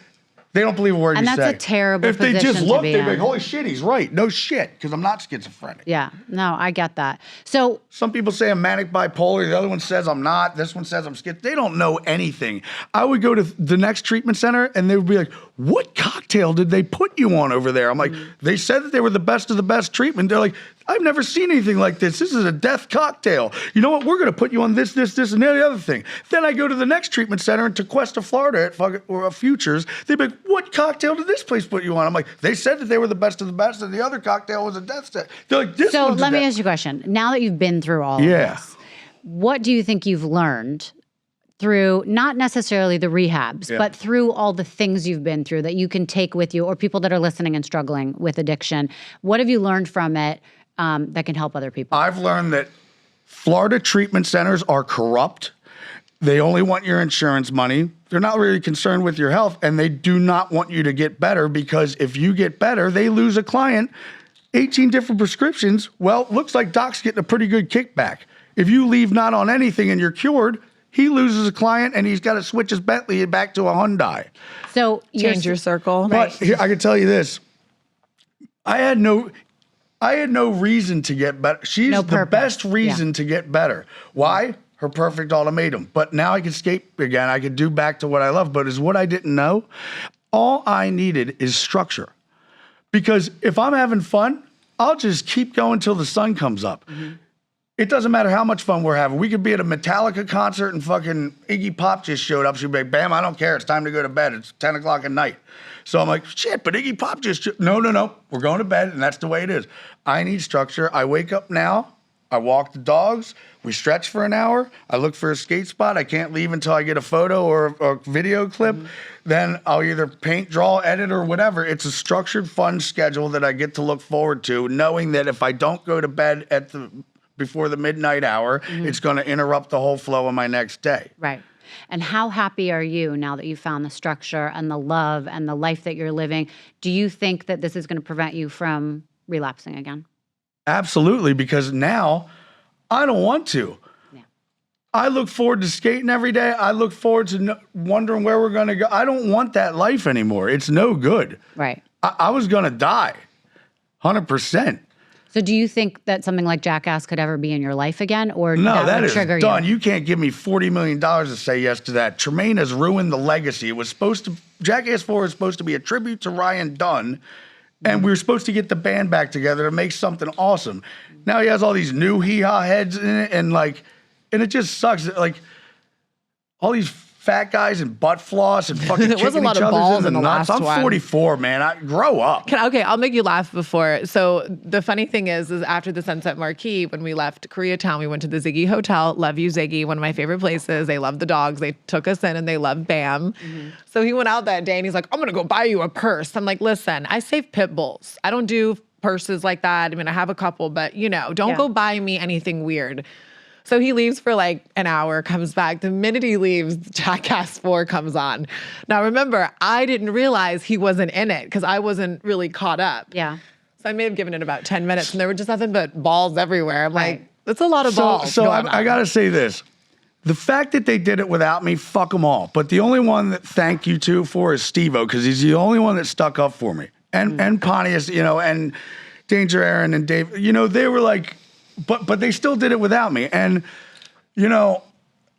They don't believe a word And you that's say. a terrible If they just position to look, be they'd be like, in. holy shit, he's right. No shit, because I'm not schizophrenic. Yeah, no, I get that. So Some people say I'm manic bipolar. The other one says I'm not. This one says I'm schizophrenic. They don't know anything. I would go to the next treatment center, and they would be like, what cocktail did they put you on over there? I'm like, they said that they were the best of the best treatment. They're like, I've never seen anything like this. This is a death cocktail. You know what? We're going to put you on this, and the other thing. Then I go to the next treatment center in Tequesta, Florida at Futures. They'd be like, what cocktail did this place put you on? I'm like, they said that they were the best of the best, and the other cocktail was a death set. They're like, this So one's a let me death- ask you a question. Now that you've been through all of Yeah. this, what do you think you've learned through not necessarily the rehabs, Yeah. but through all the things you've been through that you can take with you, or people that are listening and struggling with addiction? What have you learned from it that can help other people? I've learned that Florida treatment centers are corrupt. They only want your insurance money. They're not really concerned with your health, and they do not want you to get better, because if you get better, they lose a client. 18 different prescriptions. Well, looks like Doc's getting a pretty good kickback. If you leave not on anything and you're cured, he loses a client, and he's got to switch his Bentley back to a Hyundai. So change your circle. But here, I can tell you this: I had no reason to get better. She's No the purpose. best reason to get better. Why? Her perfect ultimatum. But now I can escape again. I can do back to what I love. But is what I didn't know. All I needed is structure. Because if I'm having fun, I'll just keep going till the sun comes up. It doesn't matter how much fun we're having. We could be at a Metallica concert and fucking Iggy Pop just showed up. She'd be like, Bam, I don't care. It's time to go to bed. It's 10 o'clock at night. So I'm like, shit, but Iggy Pop no. We're going to bed, and that's the way it is. I need structure. I wake up now. I walk the dogs. We stretch for an hour. I look for a skate spot. I can't leave until I get a photo or a video clip. Then I'll either paint, draw, edit, or whatever. It's a structured, fun schedule that I get to look forward to, knowing that if I don't go to bed before the midnight hour, it's going to interrupt the whole flow of my next day. Right. And how happy are you now that you found the structure and the love and the life that you're living? Do you think that this is going to prevent you from relapsing again? Absolutely, because now I don't want to. Yeah. I look forward to skating every day. I look forward to wondering where we're going to go. I don't want that life anymore. It's no good. Right. I was going to die, 100%. So do you think that something like Jackass could ever be in your life again, or No, that would is trigger done. you? You can't give me $40 million to say yes to that. Tremaine has ruined the legacy. It was supposed to, Jackass 4 was supposed to be a tribute to Ryan Dunn, and we were supposed to get the band back together to make something awesome. Now he has all these new hee-haw heads in it, and it just sucks. Like, all these fat guys and butt floss and fucking There was a kicking lot each of other balls in the in the nuts. last I'm one. 44, man. I grow up. Okay, I'll make you laugh before. So the funny thing is after the Sunset Marquee, when we left Koreatown, we went to the Ziggy Hotel. Love you, Ziggy. One of my favorite places. They love the dogs. They took us in and they love Bam. So he went out that day and he's like, I'm going to go buy you a purse. I'm like, listen, I save pit bulls. I don't do purses like that. I mean, I have a couple, but don't go buy me anything weird. So he leaves for like an hour, comes back. The minute he leaves, Jackass 4 comes on. Now, remember, I didn't realize he wasn't in it because I wasn't really caught up. Yeah. So I may have given it about 10 minutes and there were just nothing but balls everywhere. I'm Right. like, that's a lot of balls. So going I on. got to say this. The fact that they did it without me, fuck them all. But the only one that thank you to for is Steve-O, because he's the only one that stuck up for me. and Pontius, and Danger Aaron and Dave, they were like, but they still did it without me. And,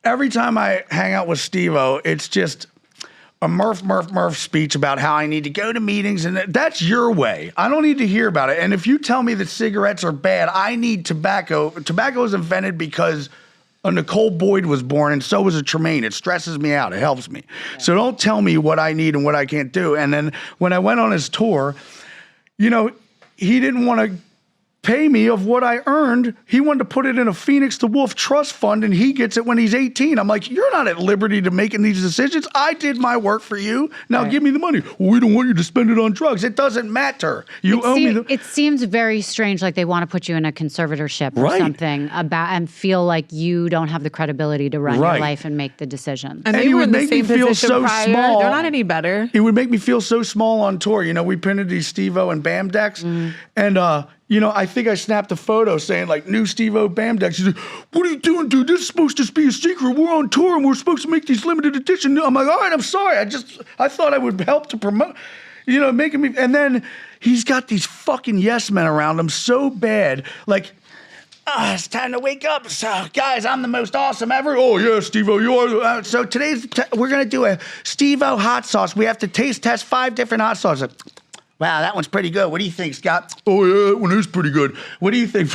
every time I hang out with Steve-O, it's just a Murph speech about how I need to go to meetings, and that's your way. I don't need to hear about it. And if you tell me that cigarettes are bad, I need tobacco. Tobacco was invented because a Nicole Boyd was born, and so was a Tremaine. It stresses me out. It helps me. Yeah. So don't tell me what I need and what I can't do. And then when I went on his tour, he didn't want to pay me of what I earned. He wanted to put it in a Phoenix the Wolf trust fund, and he gets it when he's 18. I'm like, you're not at liberty to making these decisions. I did my work for you. Now give me the money. Well, we don't want you to spend it on drugs. It doesn't matter. You owe me the... It seems very strange, like they want to put you in a conservatorship or something and feel like you don't have the credibility to run your life and make the decisions. And they were in the same position prior. Small. They're not any better. It would make me feel so small on tour. We printed these Steve-O and Bam decks, and I think I snapped a photo saying like new Steve-O Bam decks. He's like, what are you doing, dude? This is supposed to be a secret. We're on tour and we're supposed to make these limited edition. I'm like, all right, I'm sorry. I thought I would help to promote, making me. And then he's got these fucking yes men around him so bad. Like, it's time to wake up. So, guys, I'm the most awesome ever. Oh, yeah, Steve-O, you are. So we're going to do a Steve-O hot sauce. We have to taste test 5 different hot sauces. Wow, that one's pretty good. What do you think, Scott? Oh, yeah, that one is pretty good. What do you think?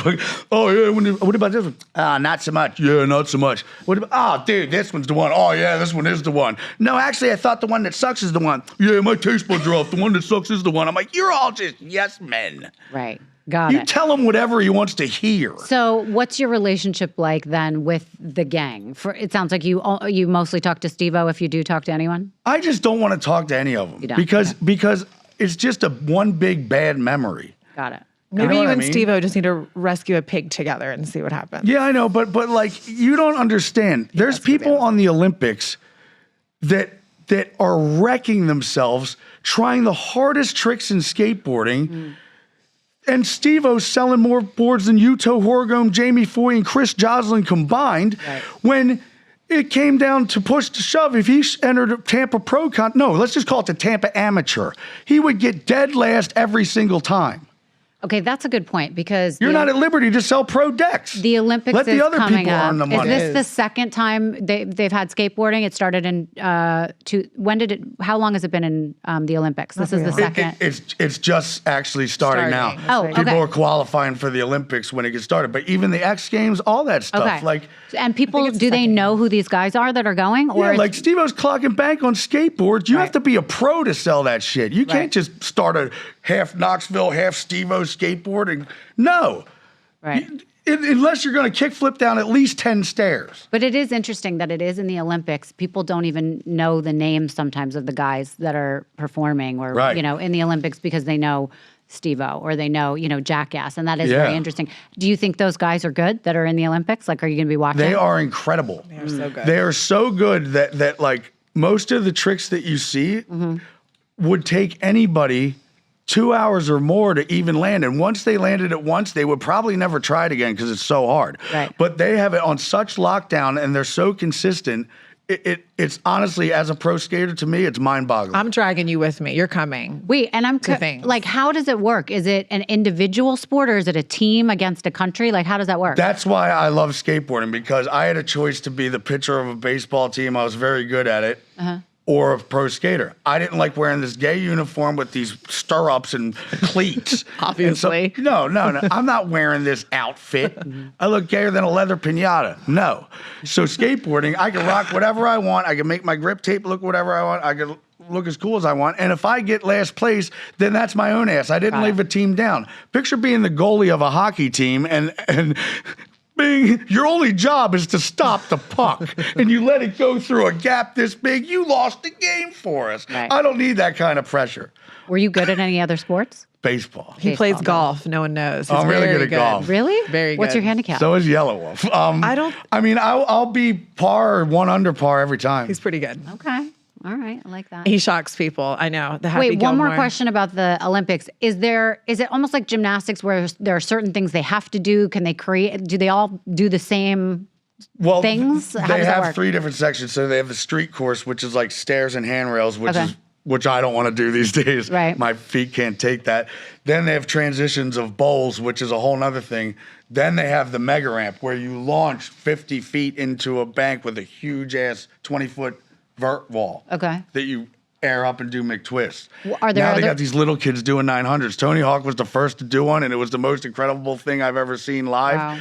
Oh, yeah, what about this one? Not so much. Yeah, not so much. Oh, dude, this one's the one. Oh, yeah, this one is the one. No, actually, I thought the one that sucks is the one. Yeah, my taste buds are off. The one that sucks is the one. I'm like, you're all just yes men. Right. Got it. You tell him whatever he wants to hear. So what's your relationship like then with the gang? It sounds like you mostly talk to Steve-O if you do talk to anyone? I just don't want to talk to any of them. You don't? Because it's just one big bad memory. Got it. Maybe you and Steve-O just need to rescue a pig together and see what happens. Yeah, I know, but like you don't understand. There's people on the Olympics that are wrecking themselves trying the hardest tricks in skateboarding. And Steve-O's selling more boards than Yuto Horigome, Jamie Foy, and Chris Joslin combined. Right. When it came down to push to shove, if he entered a Tampa Pro let's just call it the Tampa Amateur, he would get dead last every single time. Okay, that's a good point because you're not at liberty to sell pro decks. The Olympics Let the other people earn the money. Is this the second time they've had skateboarding? It started in how long has it been in the Olympics? This is the second. It's just actually starting now. Oh, okay. People are qualifying for the Olympics when it gets started, but even the X Games, all that stuff. Okay. And people, do they know who these guys are that are going? Or like Steve-O's clocking bank on skateboards. You have to be a pro to sell that shit. You can't just start a half Knoxville, half Steve-O skateboarding. No. Right. Unless you're going to kickflip down at least 10 stairs. But it is interesting that it is in the Olympics. People don't even know the names sometimes of the guys that are performing or, in the Olympics because they know Steve-O or they know, Jackass. And that is very interesting. Do you think those guys are good that are in the Olympics? Like, are you going to be watching? They are incredible. They are so good. They are so good that like most of the tricks that you see would take anybody 2 hours or more to even land. And once they landed it once, they would probably never try it again because it's so hard. Right. But they have it on such lockdown and they're so consistent. It's honestly, as a pro skater, to me, it's mind-boggling. I'm dragging you with me. You're coming. Wait, and like, how does it work? Is it an individual sport or is it a team against a country? Like, how does that work? That's why I love skateboarding, because I had a choice to be the pitcher of a baseball team. I was very good at it. Or a pro skater. I didn't like wearing this gay uniform with these stirrups and cleats. Obviously. No. I'm not wearing this outfit. I look gayer than a leather piñata. No. So skateboarding, I can rock whatever I want. I can make my grip tape look whatever I want. I can look as cool as I want. And if I get last place, then that's my own ass. I didn't leave a team down. Picture being the goalie of a hockey team and your only job is to stop the puck and you let it go through a gap this big, you lost the game for us. Right. I don't need that kind of pressure. Were you good at any other sports? Baseball. He plays golf. No one knows. I'm really good at golf. Really? Very good. What's your handicap? So is Yellow Wolf. I'll be par or 1 under par every time. He's pretty good. Okay. All right. I like that. He shocks people. I know. The Happy Wait, one Gilmore. more question about the Olympics. Is it almost like gymnastics where there are certain things they have to do? Can they create? Do they all do the same things? How does that work? 3 different sections. So they have the street course, which is like stairs and handrails, which is which I don't want to do these days. Right. My feet can't take that. Then they have transitions of bowls, which is a whole nother thing. Then they have the mega ramp where you launch 50 feet into a bank with a huge ass 20-foot vert wall. Okay. That you air up and do McTwists. Are there now they other- got these little kids doing 900s. Tony Hawk was the first to do one, and it was the most incredible thing I've ever seen live. Wow.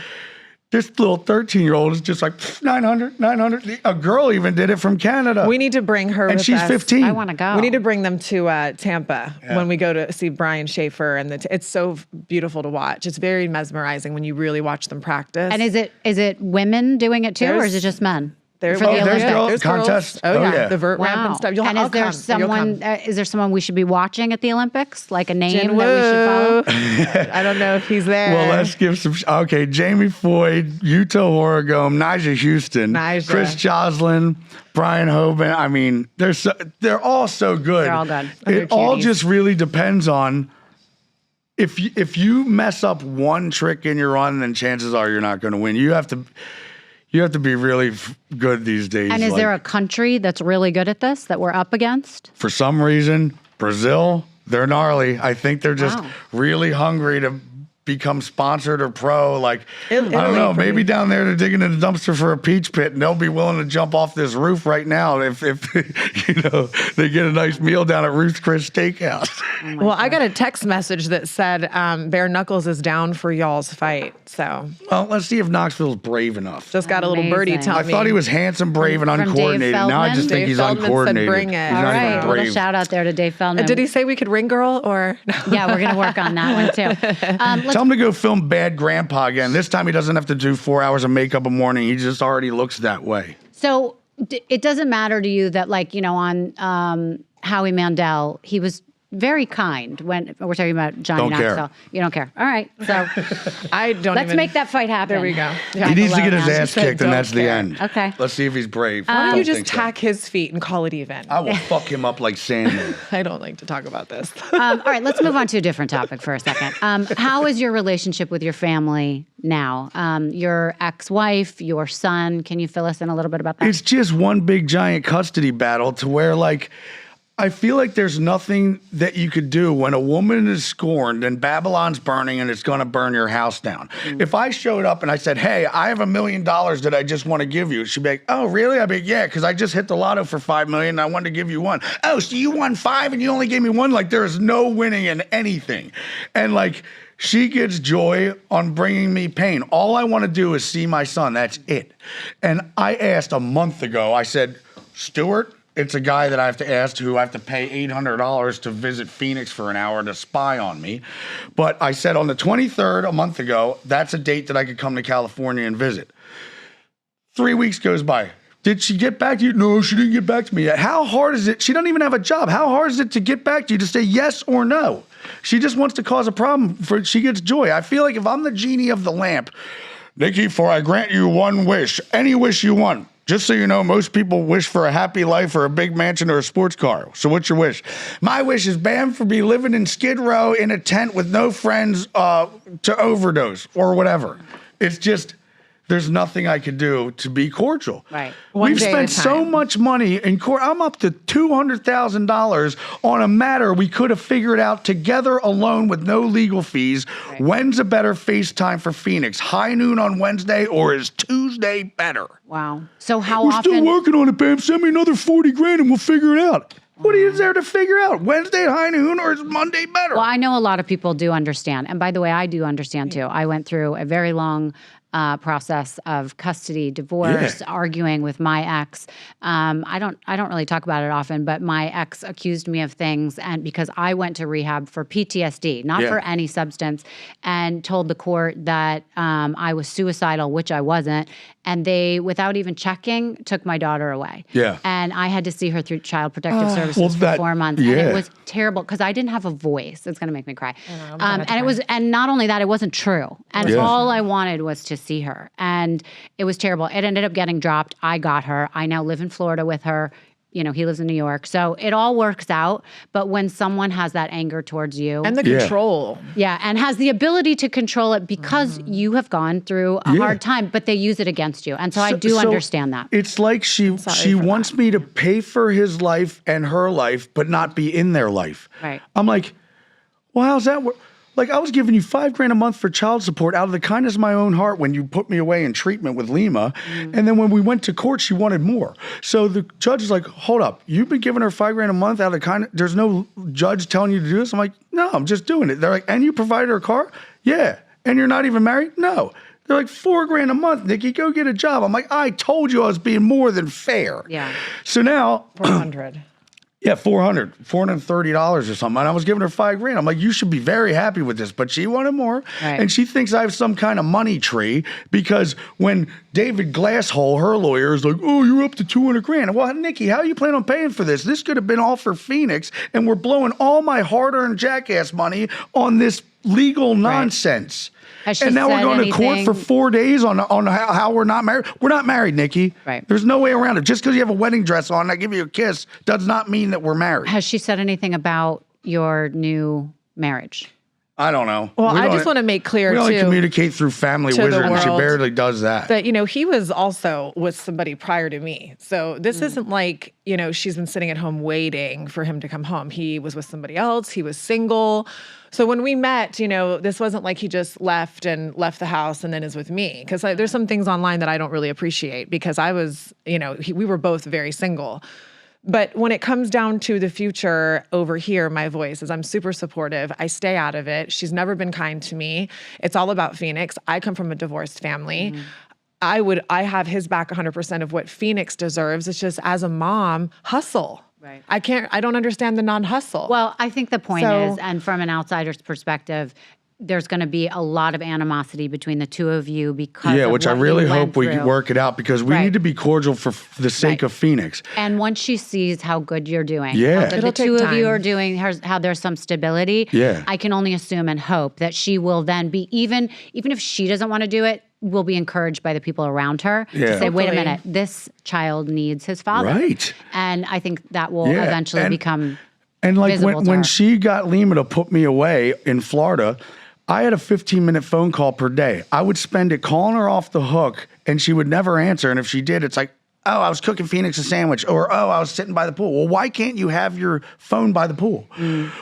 This little 13-year-old is just like 900, 900. A girl even did it from Canada. We need to bring her and with she's us. 15. I want to go. We need to bring them to Tampa when we go to see Brian Schaefer, and it's so beautiful to watch. It's very mesmerizing when you really watch them practice. And is it women doing it too, or is it just men? For the there's Olympics? girls contests. Oh, yeah, the vert Wow. ramp and stuff. And I'll is there come. someone? Is there someone we should be watching at the Olympics? Like a name Jin that we should follow? Woo. I don't know if he's there. Well, let's give some. Okay, Jamie Foyd, Yuto Horigome, Nyjah Houston, Nyjah. Chris Joslin, Brian Hoban. I mean, they're all so good. They're all good. It all just really depends on if you mess up one trick in your run, then chances are you're not going to win. You have to be really good these days. And is there a country that's really good at this that we're up against? For some reason, Brazil, they're gnarly. I think they're just Wow. really hungry to become sponsored or pro. Like, I don't Italy know, for maybe me. down there they're digging in the dumpster for a peach pit and they'll be willing to jump off this roof right now if they get a nice meal down at Ruth's Chris Steakhouse. Well, I got a text message that said Bare Knuckles is down for y'all's fight. So Well, let's see if Knoxville's brave enough. just got a little birdie Amazing. tell I me. thought he was handsome, brave, and From Dave uncoordinated. Now I just Feldman? think Dave he's Feldman said uncoordinated. bring it. He's All not right, even little brave. shout out there to Dave Feldman. Did he say we could ring girl or? Yeah, we're gonna work on that one too. Let's Tell him to go film Bad Grandpa again. This time he doesn't have to do 4 hours of makeup a morning. He just already looks that way. So it doesn't matter to you that, like, on Howie Mandel, he was very kind when we're talking about Johnny Don't care. Knoxville. You don't care. All right. So I don't let's even. make that fight happen. There we go. He needs to get his Below ass now. kicked, and that's the end. Okay. Let's see if he's brave. Why don't you just think so. tack his feet and call it even? I will fuck him up like Sandman. I don't like to talk about this. All right, let's move on to a different topic for a second. How is your relationship with your family now? Your ex-wife, your son. Can you fill us in a little bit about that? It's just one big giant custody battle to where, like, I feel like there's nothing that you could do when a woman is scorned and Babylon's burning and it's going to burn your house down. If I showed up and I said, hey, I have $1 million that I just want to give you, she'd be like, oh, really? I'd be like, yeah, because I just hit the lotto for $5 million and I wanted to give you one. Oh, so you won 5 and you only gave me 1? Like, there is no winning in anything. And, like, she gets joy on bringing me pain. All I want to do is see my son. That's it. And I asked a month ago, I said, Stuart, it's a guy that I have to ask who I have to pay $800 to visit Phoenix for an hour to spy on me. But I said on the 23rd, a month ago, that's a date that I could come to California and visit. 3 weeks goes by. Did she get back to you? No, she didn't get back to me yet. How hard is it? She doesn't even have a job. How hard is it to get back to you to say yes or no? She just wants to cause a problem. She gets joy. I feel like if I'm the genie of the lamp, Nikki, for I grant you one wish, any wish you want. Just so you know, most people wish for a happy life or a big mansion or a sports car. So what's your wish? My wish is Bam for be living in Skid Row in a tent with no friends to overdose or whatever. It's just, there's nothing I could do to be cordial. Right. One We've day at spent a so time. much money in court. I'm up to $200,000 on a matter we could have figured out together alone with no legal fees. Right. When's a better FaceTime for Phoenix? High noon on Wednesday, or is Tuesday better? Wow. So how We're often? still working on it, Bam. Send me another 40 grand and we'll figure it out. What is there to figure out? Wednesday at high noon, or is Monday better? Well, I know a lot of people do understand. And by the way, I do understand too. I went through a very long process of custody, divorce, arguing with my ex. I don't really talk about it often, but my ex accused me of things, and because I went to rehab for PTSD, not for any substance, and told the court that I was suicidal, which I wasn't. And they, without even checking, took my daughter away. Yeah. And I had to see her through Child Protective Services well, for that- 4 months. And yeah. it was terrible because I didn't have a voice. It's going to make me cry. And not only that, it wasn't true. And all I wanted was to see her. And it was terrible. It ended up getting dropped. I got her. I now live in Florida with her. he lives in New York. So it all works out. But when someone has that anger towards you. And the control. Yeah, and has the ability to control it because you have gone through a hard time, but they use it against you. And so I do understand that. It's like she wants me to pay for his life and her life, but not be in their life. Right. I'm like, well, how's that work? Like, I was giving you $5,000 a month for child support out of the kindness of my own heart when you put me away in treatment with Lima. And then when we went to court, she wanted more. So the judge is like, hold up, you've been giving her $5,000 a month out of the kindness. There's no judge telling you to do this. I'm like, no, I'm just doing it. They're like, and you provided her a car? Yeah. And you're not even married? No. They're like, $4,000 a month, Nikki, go get a job. I'm like, I told you I was being more than fair. Yeah. So now. 400. Yeah, $430 or something. And I was giving her $5,000. I'm like, you should be very happy with this. But she wanted more. Right. And she thinks I have some kind of money tree because when David Glasshole, her lawyer, is like, oh, you're up to $200,000. Well, Nikki, how you plan on paying for this? This could have been all for Phoenix. And we're blowing all my hard-earned Jackass money on this legal nonsense. And now we're going to court for 4 days on how we're not married. We're not married, Nikki. Right. There's no way around it. Just because you have a wedding dress on and I give you a kiss does not mean that we're married. Has she said anything about your new marriage? I don't know. Well, I just want to make clear, we only too, communicate through family to the wizard, and she world barely does that. that, he was also with somebody prior to me. So this isn't like, she's been sitting at home waiting for him to come home. He was with somebody else. He was single. So when we met, this wasn't like he just left the house and then is with me. Because there's some things online that I don't really appreciate because I was, we were both very single. But when it comes down to the future over here, my voice is I'm super supportive. I stay out of it. She's never been kind to me. It's all about Phoenix. I come from a divorced family. I have his back 100% of what Phoenix deserves. It's just as a mom, hustle. Right. I don't understand the non-hustle. Well, I think the point is, and from an outsider's perspective, there's going to be a lot of animosity between the two of you because of which I what really you went hope we through. work it out because we need to be cordial for the sake of Phoenix. And once she sees how good you're doing, Yeah. how good It'll the two take of you time. are doing, how there's some stability, Yeah. I can only assume and hope that she will then be, even if she doesn't want to do it, will be encouraged by the people around her to say, wait a Hopefully. minute, this child needs his father. Right. And I think that will eventually become And like visible to when her. she got Lima to put me away in Florida, I had a 15-minute phone call per day. I would spend it calling her off the hook, and she would never answer. And if she did, it's like, oh, I was cooking Phoenix a sandwich, or oh, I was sitting by the pool. Well, why can't you have your phone by the pool?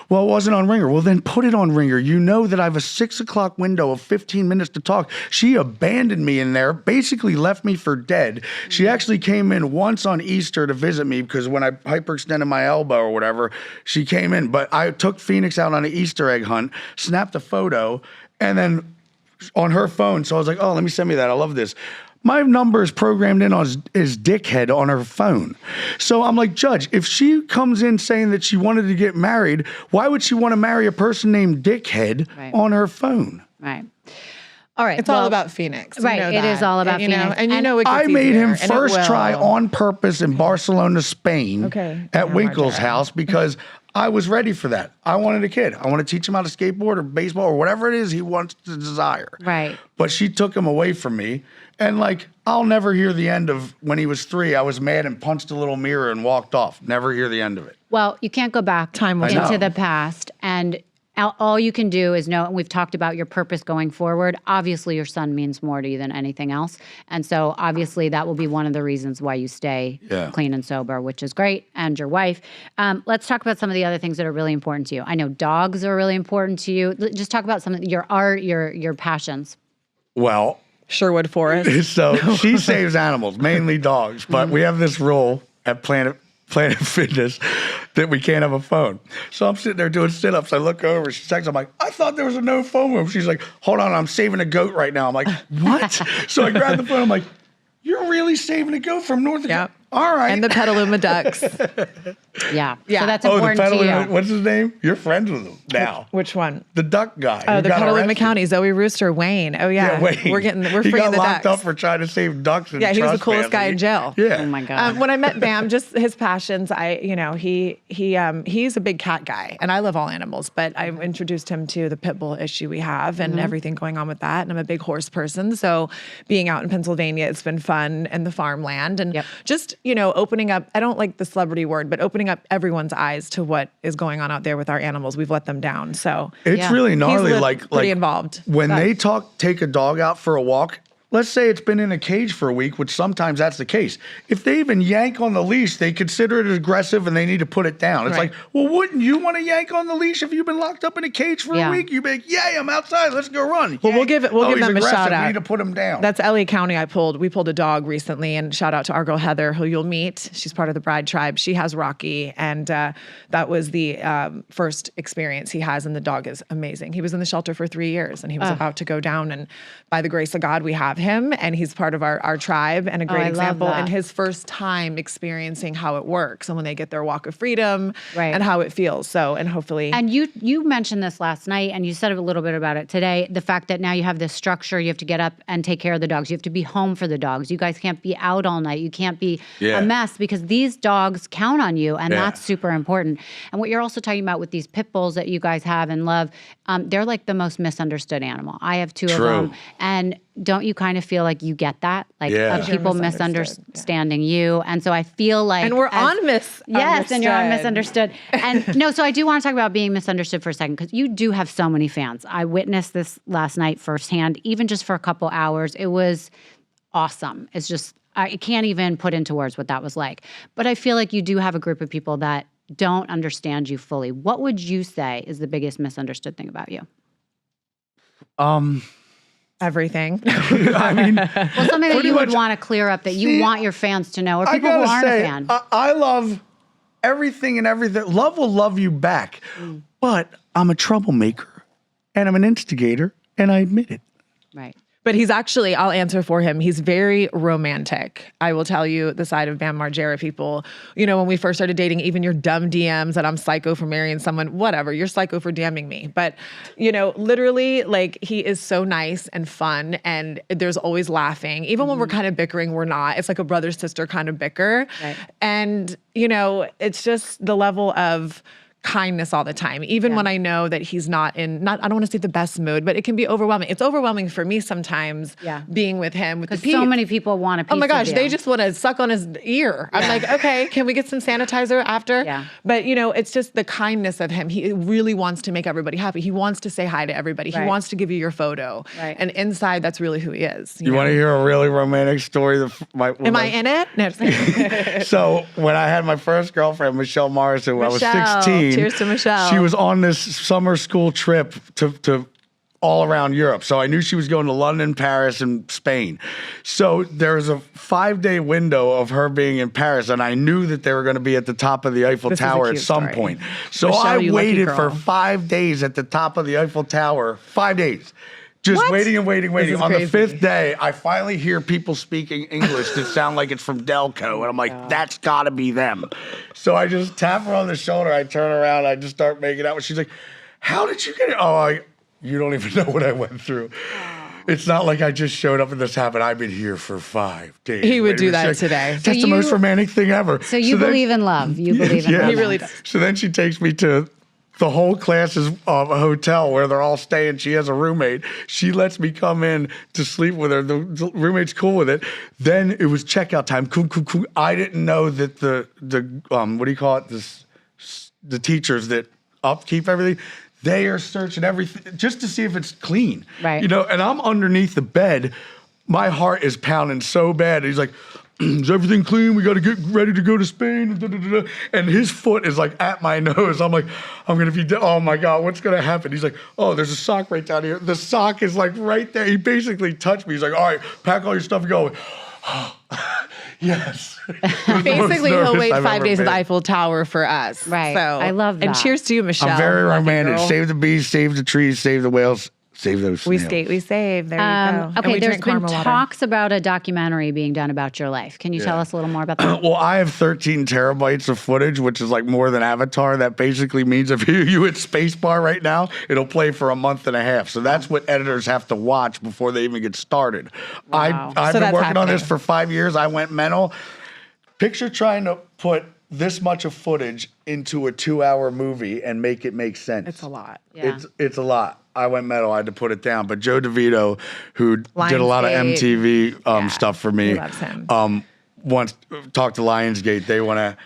Well, it wasn't on Ringer. Well, then put it on Ringer. You know that I have a 6 o'clock window of 15 minutes to talk. She abandoned me in there, basically left me for dead. She actually came in once on Easter to visit me because when I hyperextended my elbow or whatever, she came in. But I took Phoenix out on an Easter egg hunt, snapped a photo, and then on her phone. So I was like, oh, let me send me that. I love this. My number is programmed in as dickhead on her phone. So I'm like, Judge, if she comes in saying that she wanted to get married, why would she want to marry a person named Dickhead on her phone? right. All right. it's all about Phoenix. Right, it is all about And, Phoenix. And And it gets I made easier, him and it first try will. on purpose in Barcelona, Spain at Bam Winkle's Margera. house because I was ready for that. I wanted a kid. I want to teach him how to skateboard or baseball or whatever it is he wants to desire. Right. But she took him away from me. And like, I'll never hear the end of when he was 3, I was mad and punched a little mirror and walked off. Never hear the end of it. Well, you can't go back Time will into tell. the past. And all you can do is know, and we've talked about your purpose going forward. Obviously, your son means more to you than anything else. And so obviously that will be one of the reasons why you stay clean and sober, which is great, and your wife. Let's talk about some of the other things that are really important to you. I know dogs are really important to you. Just talk about some of your art, your passions. Well, Sherwood Forest. so she saves animals, mainly dogs. But we have this rule at Planet Fitness that we can't have a phone. So I'm sitting there doing sit-ups. I look over. She texts. I'm like, I thought there was a no phone room. She's like, hold on, I'm saving a goat right now. I'm like, what? So I grab the phone. I'm like, you're really saving a goat from North Dakota? All right. And the Petaluma Ducks. Yeah. Yeah. So that's the important to Petaluma, you. what's his name? You're friends with him now. Which one? The duck guy. Oh, who the got Petaluma arrested. County, Zoe Rooster, Wayne. Oh yeah, Wayne. we're he freeing got the locked ducks. up for trying to save ducks. And Yeah, he was the trust coolest guy family. in jail. Yeah. Oh my God. When I met Bam, just his passions, he's a big cat guy, and I love all animals, but I introduced him to the pit bull issue we have and everything going on with that. And I'm a big horse person, so being out in Pennsylvania, it's been fun and the farmland, and just opening up, I don't like the celebrity word, but opening up everyone's eyes to what is going on out there with our animals. We've let them down. So it's really gnarly. He's pretty involved. When they take a dog out for a walk, let's say it's been in a cage for a week, which sometimes that's the case. If they even yank on the leash, they consider it aggressive and they need to put it down. It's like, well, wouldn't you want to yank on the leash if you've been locked up in a cage for a week? You'd be like, yay, I'm outside. Let's go run. Well, we'll give them a shout out. We need to put him down. That's LA County. We pulled a dog recently, and shout out to our girl Heather, who you'll meet. She's part of the Bride Tribe. She has Rocky, and that was the first experience he has, and the dog is amazing. He was in the shelter for 3 years, and he was about to go down, and by the grace of God, we have him, and he's part of our tribe and a great example. And his first time experiencing how it works and when they get their walk of freedom and how it feels. So, and hopefully. And you mentioned this last night and you said a little bit about it today. The fact that now you have this structure, you have to get up and take care of the dogs. You have to be home for the dogs. You guys can't be out all night. You can't be a mess because these dogs count on you, and that's super important. And what you're also talking about with these pit bulls that you guys have and love, they're like the most misunderstood animal. I have 2 of them. And don't you kind of feel like you get that? Like people misunderstanding you. And so I feel like... And we're on misunderstood. Yes, and you're on misunderstood. And no, so I do want to talk about being misunderstood for a second, because you do have so many fans. I witnessed this last night firsthand, even just for a couple hours. It was awesome. It's just, I can't even put into words what that was like. But I feel like you do have a group of people that don't understand you fully. What would you say is the biggest misunderstood thing about you? Everything. I mean, well, something that you would want to clear up that you want your fans to know, or people who aren't a fan. I love everything and everything. Love will love you back. But I'm a troublemaker and I'm an instigator, and I admit it. Right. But he's actually, I'll answer for him. He's very romantic. I will tell you the side of Bam Margera people. When we first started dating, even your dumb DMs that I'm psycho for marrying someone, whatever, you're psycho for DMing me. But, literally, like, he is so nice and fun, and there's always laughing. Even when we're kind of bickering, we're not. It's like a brother-sister kind of bicker. Right. And, it's just the level of kindness all the time, even when I know that he's not I don't want to say the best mood, but it can be overwhelming. It's overwhelming for me sometimes being with him with the peeps. So many people want a piece of you. Oh my gosh, they just want to suck on his ear. I'm like, okay, can we get some sanitizer after? Yeah. But it's just the kindness of him. He really wants to make everybody happy. He wants to say hi to everybody. He wants to give you your photo. Right. And inside, that's really who he is. You want to hear a really romantic story? Am I in it? No, just kidding. So when I had my first girlfriend, Michelle Morrison, when I was 16. Cheers to Michelle. She was on this summer school trip to all around Europe. So I knew she was going to London, Paris, and Spain. So there was a 5-day window of her being in Paris, and I knew that they were going to be at the top of the Eiffel Tower at some point. So Michelle, I waited for 5 days at the top of the Eiffel Tower. 5 days. Just waiting and waiting. On the 5th day, I finally hear people speaking English that sound like it's from Delco. And I'm like, that's got to be them. So I just tap her on the shoulder. I turn around. I just start making out. She's like, how did you get it? Oh, you don't even know what I went through. It's not like I just showed up and this happened. I've been here for 5 days. He would do that today. That's the most romantic thing ever. So you believe in love. You believe in love. He really does. So then she takes me to the whole class's a hotel where they're all staying. She has a roommate. She lets me come in to sleep with her. The roommate's cool with it. Then it was checkout time. I didn't know that the what do you call it? The teachers that upkeep everything, they are searching everything just to see if it's clean. Right. And I'm underneath the bed. My heart is pounding so bad. He's like, is everything clean? We got to get ready to go to Spain. And his foot is like at my nose. I'm like, I'm going to be, oh my God, what's going to happen? He's like, oh, there's a sock right down here. The sock is like right there. He basically touched me. He's like, all right, pack all your stuff and go. Yes. Basically, he'll wait 5 days at the Eiffel Tower for us. Right. So, I love that. And cheers to you, Michelle. I'm very romantic. Save the bees, save the trees, save the whales. Save those snails. We save. There you go. Okay, there's been water. talks about a documentary being done about your life. Can you tell us a little more about that? Well, I have 13 terabytes of footage, which is like more than Avatar. That basically means if you hit spacebar right now, it'll play for a month and a half. So that's what editors have to watch before they even get started. Wow. I've been working on this for 5 years. I went mental. Picture trying to put this much of footage into a 2-hour movie and make it make sense. It's a lot. Yeah. It's a lot. I went metal. I had to put it down. But Joe DeVito, who did a lot of MTV stuff for me, He loves him. wants talk to Lionsgate. They want to.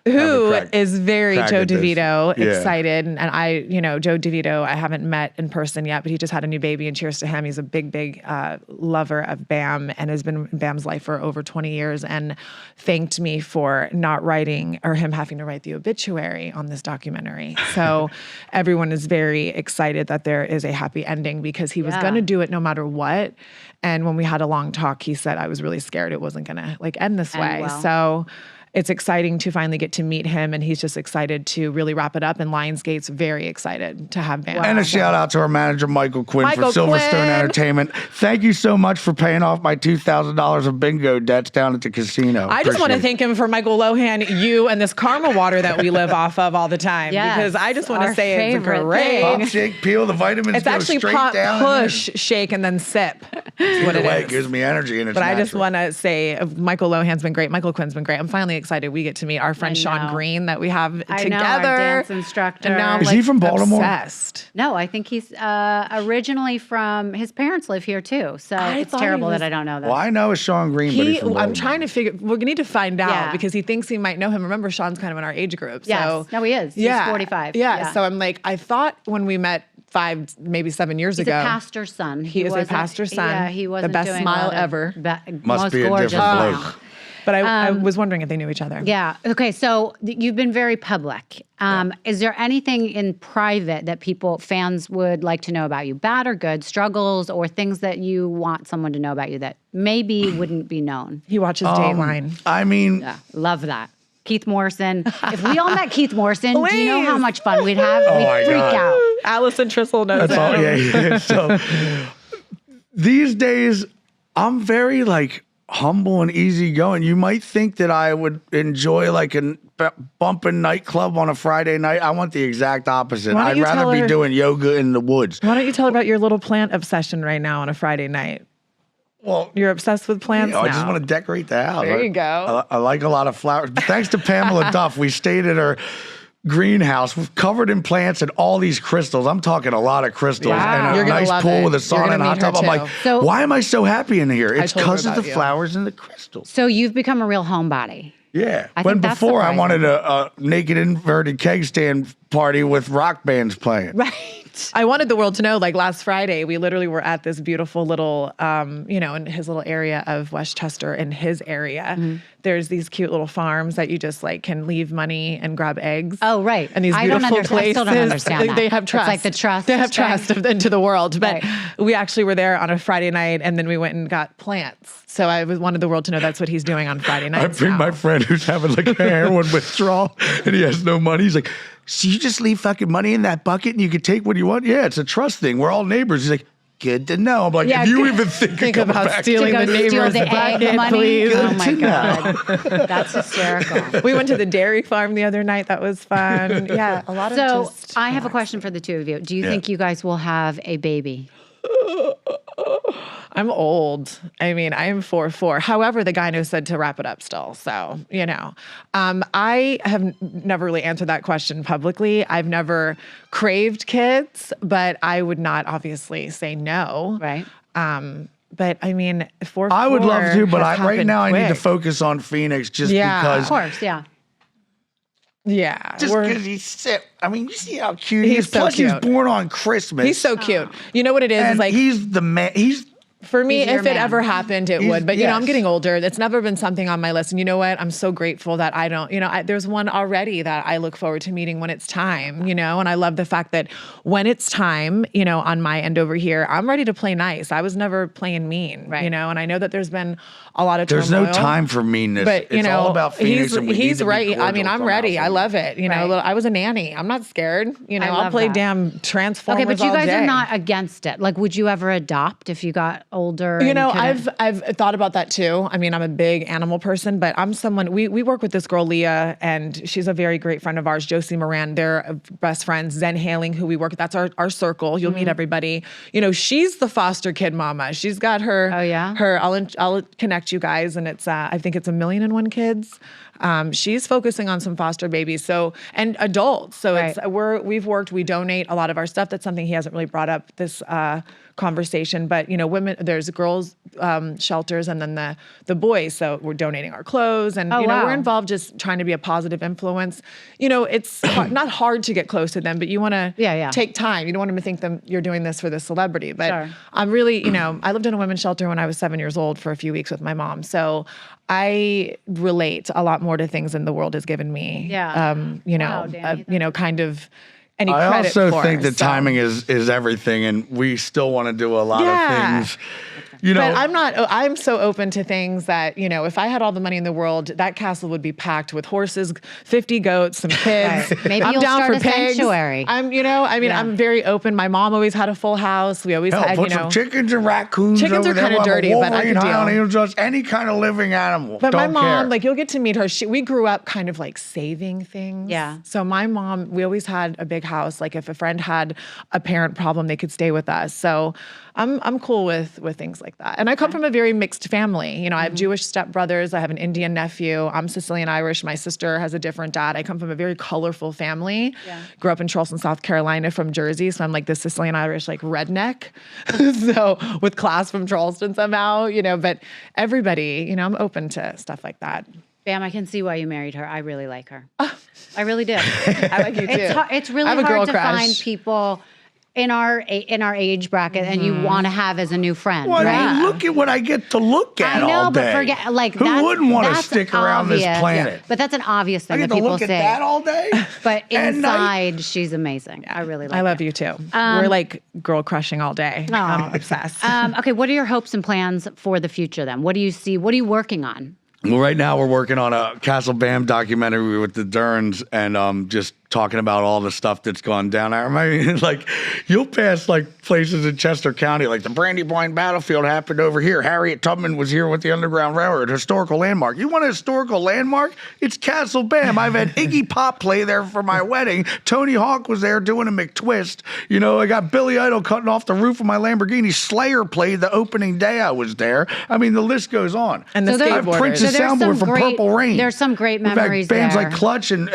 Who is very crack Joe at this. DeVito Yeah. excited. And I, Joe DeVito, I haven't met in person yet, but he just had a new baby, and cheers to him. He's a big lover of Bam and has been in Bam's life for over 20 years and thanked me for not writing or him having to write the obituary on this documentary. So everyone is very excited that there is a happy ending because he was going to do it no matter what. And when we had a long talk, he said, I was really scared it wasn't going to end this way. well. So it's exciting to finally get to meet him, and he's just excited to really wrap it up. And Lionsgate's very excited to have Bam. And a shout out to our manager, Michael Quinn, Michael for Silverstone Quinn. Entertainment. Thank you so much for paying off my $2,000 of bingo debts down at the casino. I just want to Appreciate it. thank him for Michael Lohan, you, and this Karma water that we live off of all the time. Yes, because I just want to our say it's favorite great. Pop, shake, peel, the vitamins It's go actually straight pop, down. push, shake, and then sip. That's what Either way, it it gives is. me energy, and it's But I just natural. want to say Michael Lohan's been great. Michael Quinn's been great. I'm finally excited we get to meet our friend I Sean know. Green that we have I together. know, our dance instructor. And now I'm Is he from Baltimore? obsessed. No, I think he's originally from, his parents live here too. So it's thought he terrible was- that I don't know that. Well, I know it's Sean Green, but he's from I'm Baltimore. trying to figure. We're gonna need to find out Yeah. because he thinks he might know him. Remember, Sean's kind of in our age group. Yes. So No, he is. He's 45. Yeah. Yeah. So I'm like, I thought when we met 5, maybe 7 years He's ago. a pastor's son. He is a wasn't- pastor's son. Yeah, he wasn't The best doing a smile lot of ever. Must most be a gorgeous different smile. bloke. But I was wondering if they knew each other. Yeah. Okay. So you've been very public. Is there anything in private that fans would like to know about you, bad or good, struggles or things that you want someone to know about you that maybe wouldn't be known? He watches Dateline. I mean, Yeah. Love that. Keith Morrison. If we all met Keith Morrison, do you know how Please. much fun we'd have? Oh We'd my freak God. out. Allison Trissel knows that's all. him. Yeah. So these days, I'm very humble and easygoing. You might think that I would enjoy a bumping nightclub on a Friday night. I want the exact opposite. Why don't I'd you rather tell be her- doing yoga in the woods. Why don't you tell her about your little plant obsession right now on a Friday night? Well, You're obsessed with plants I now. just want to decorate the house. There you go. I like a lot of flowers. Thanks to Pamela Duff, we stayed at her greenhouse covered in plants and all these crystals. I'm talking a lot of crystals Wow. and You're a gonna nice love pool it. with a You're sauna gonna and hot meet her tub. I'm like, too. So- why am I so happy in here? It's told her because of about the you. flowers and the crystals. So you've become a real homebody. Yeah. I When think that's before I surprising. wanted a naked inverted keg stand party with rock bands playing. Right. I wanted the world to know, last Friday, we literally were at this beautiful little, in his little area of Westchester, in his area. Mm-hmm. There's these cute little farms that you just can leave money and grab eggs. Oh, right. And these I don't beautiful under- I places. still don't understand that. They have It's trust. like the trust They have thing. trust into the world. But Right. we actually were there on a Friday night, and then we went and got plants. So I wanted the world to know that's what he's doing on Friday I nights bring now. my friend who's having a heroin withdrawal and he has no money. He's like, so you just leave fucking money in that bucket and you can take what you want? Yeah, it's a trust thing. We're all neighbors. He's like, good to know. I'm like, Yeah, if you good- even think Think of coming about back stealing To the go steal neighbor's the egg bucket, money. please. Oh my to God. That's hysterical. We went to the dairy farm the other night. That was fun. Yeah, a lot of So just I have a question for the two of you. Do you think you guys will have a baby? I'm old. I mean, I am 4'4". However, the gyno said to wrap it up still. So, I have never really answered that question publicly. I've never craved kids, but I would not obviously say no. Right. But I mean, 4'4". I would love to, but has right happened now I need to quick. focus on Phoenix just Yeah. Of because. course, yeah. Yeah. Just we're- because he's sick. I mean, you see how cute he He's is. so Plus, he's cute. born on Christmas. He's so cute. You know what it is? and It's he's the man. He's For me, He's your if it man. ever happened, it He's- would. But, I'm yes. getting older. It's never been something on my list. And you know what? I'm so grateful that I don't, there's one already that I look forward to meeting when it's time, and I love the fact that when it's time, on my end over here, I'm ready to play nice. I was never playing mean, Right. and I know that there's been a lot of there's turmoil. no time for meanness. But it's all about Phoenix. and we need he's to be right. I mean, cordial I'm from ready. house. I love it. Right. I was a nanny. I'm not scared. I I'll love play that. damn Transformers. Okay, but you all guys day. are not against it. Like, would you ever adopt if you got older? and couldn't- I've thought about that too. I mean, I'm a big animal person, but I'm someone, we work with this girl, Leah, and she's a very great friend of ours, Josie Moran. They're best friends. Zen Haling, who we work with, that's our circle. You'll meet everybody. She's the foster kid mama. She's got her, Oh, yeah? I'll connect you guys, and it's, I think it's 1,000,001 kids. She's focusing on some foster babies, and adults. So we donate a lot of our stuff. That's something he hasn't really brought up this conversation, but women, there's girls shelters and then the boys. So we're donating our clothes and we're involved just trying to be a positive influence. It's not hard to get close to them, but you want to take time. You don't want them to think that you're doing this for the celebrity. But I'm really, I lived in a women's shelter when I was 7 years old for a few weeks with my mom. So I relate a lot more to things than the world has given me. Yeah. Kind of any I credit also for. think that timing is everything, and we still want to do a lot of things. But I'm so open to things that, if I had all the money in the world, that castle would be packed with horses, 50 goats, some pigs. Right. Maybe I'm you'll down start for a pigs. sanctuary. I'm very open. My mom always had a full house. We always had, put some chickens and raccoons Chickens over are there. kind of dirty, but I could deal. Just any kind of living animal. But my Don't mom, care. you'll get to meet her. We grew up kind of saving things. Yeah. So my mom, we always had a big house. If a friend had a parent problem, they could stay with us. So I'm cool with things like that. And I come from a very mixed family. I have Jewish stepbrothers. I have an Indian nephew. I'm Sicilian Irish. My sister has a different dad. I come from a very colorful family. Yeah. Grew up in Charleston, South Carolina from Jersey. So I'm the Sicilian Irish, redneck. So with class from Charleston somehow, but everybody, I'm open to stuff like that. Bam, I can see why you married her. I really like her. I really do. I like you too. It's really hard to find people in our age bracket and you want to have as a new friend. Well, right? look at what I get to look at all day. But forget who wouldn't want to stick around this planet? But that's an obvious thing I that get to people look say. at that all day. But inside, she's amazing. I really like her. I love you too. We're girl crushing all day. I'm obsessed. Okay, what are your hopes and plans for the future then? What do you see? What are you working on? Well, right now we're working on a Castle Bam documentary with the Derns and just talking about all the stuff that's gone down. I remember, you'll pass places in Chester County, the Brandywine battlefield happened over here. Harriet Tubman was here with the Underground Railroad, historical landmark. You want a historical landmark? It's Castle Bam. I've had Iggy Pop play there for my wedding. Tony Hawk was there doing a McTwist. I got Billy Idol cutting off the roof of my Lamborghini. Slayer played the opening day I was there. The list goes on. And the skateboarders. Prince's soundboard from Purple Rain. There's some great memories there. Bands like Clutch and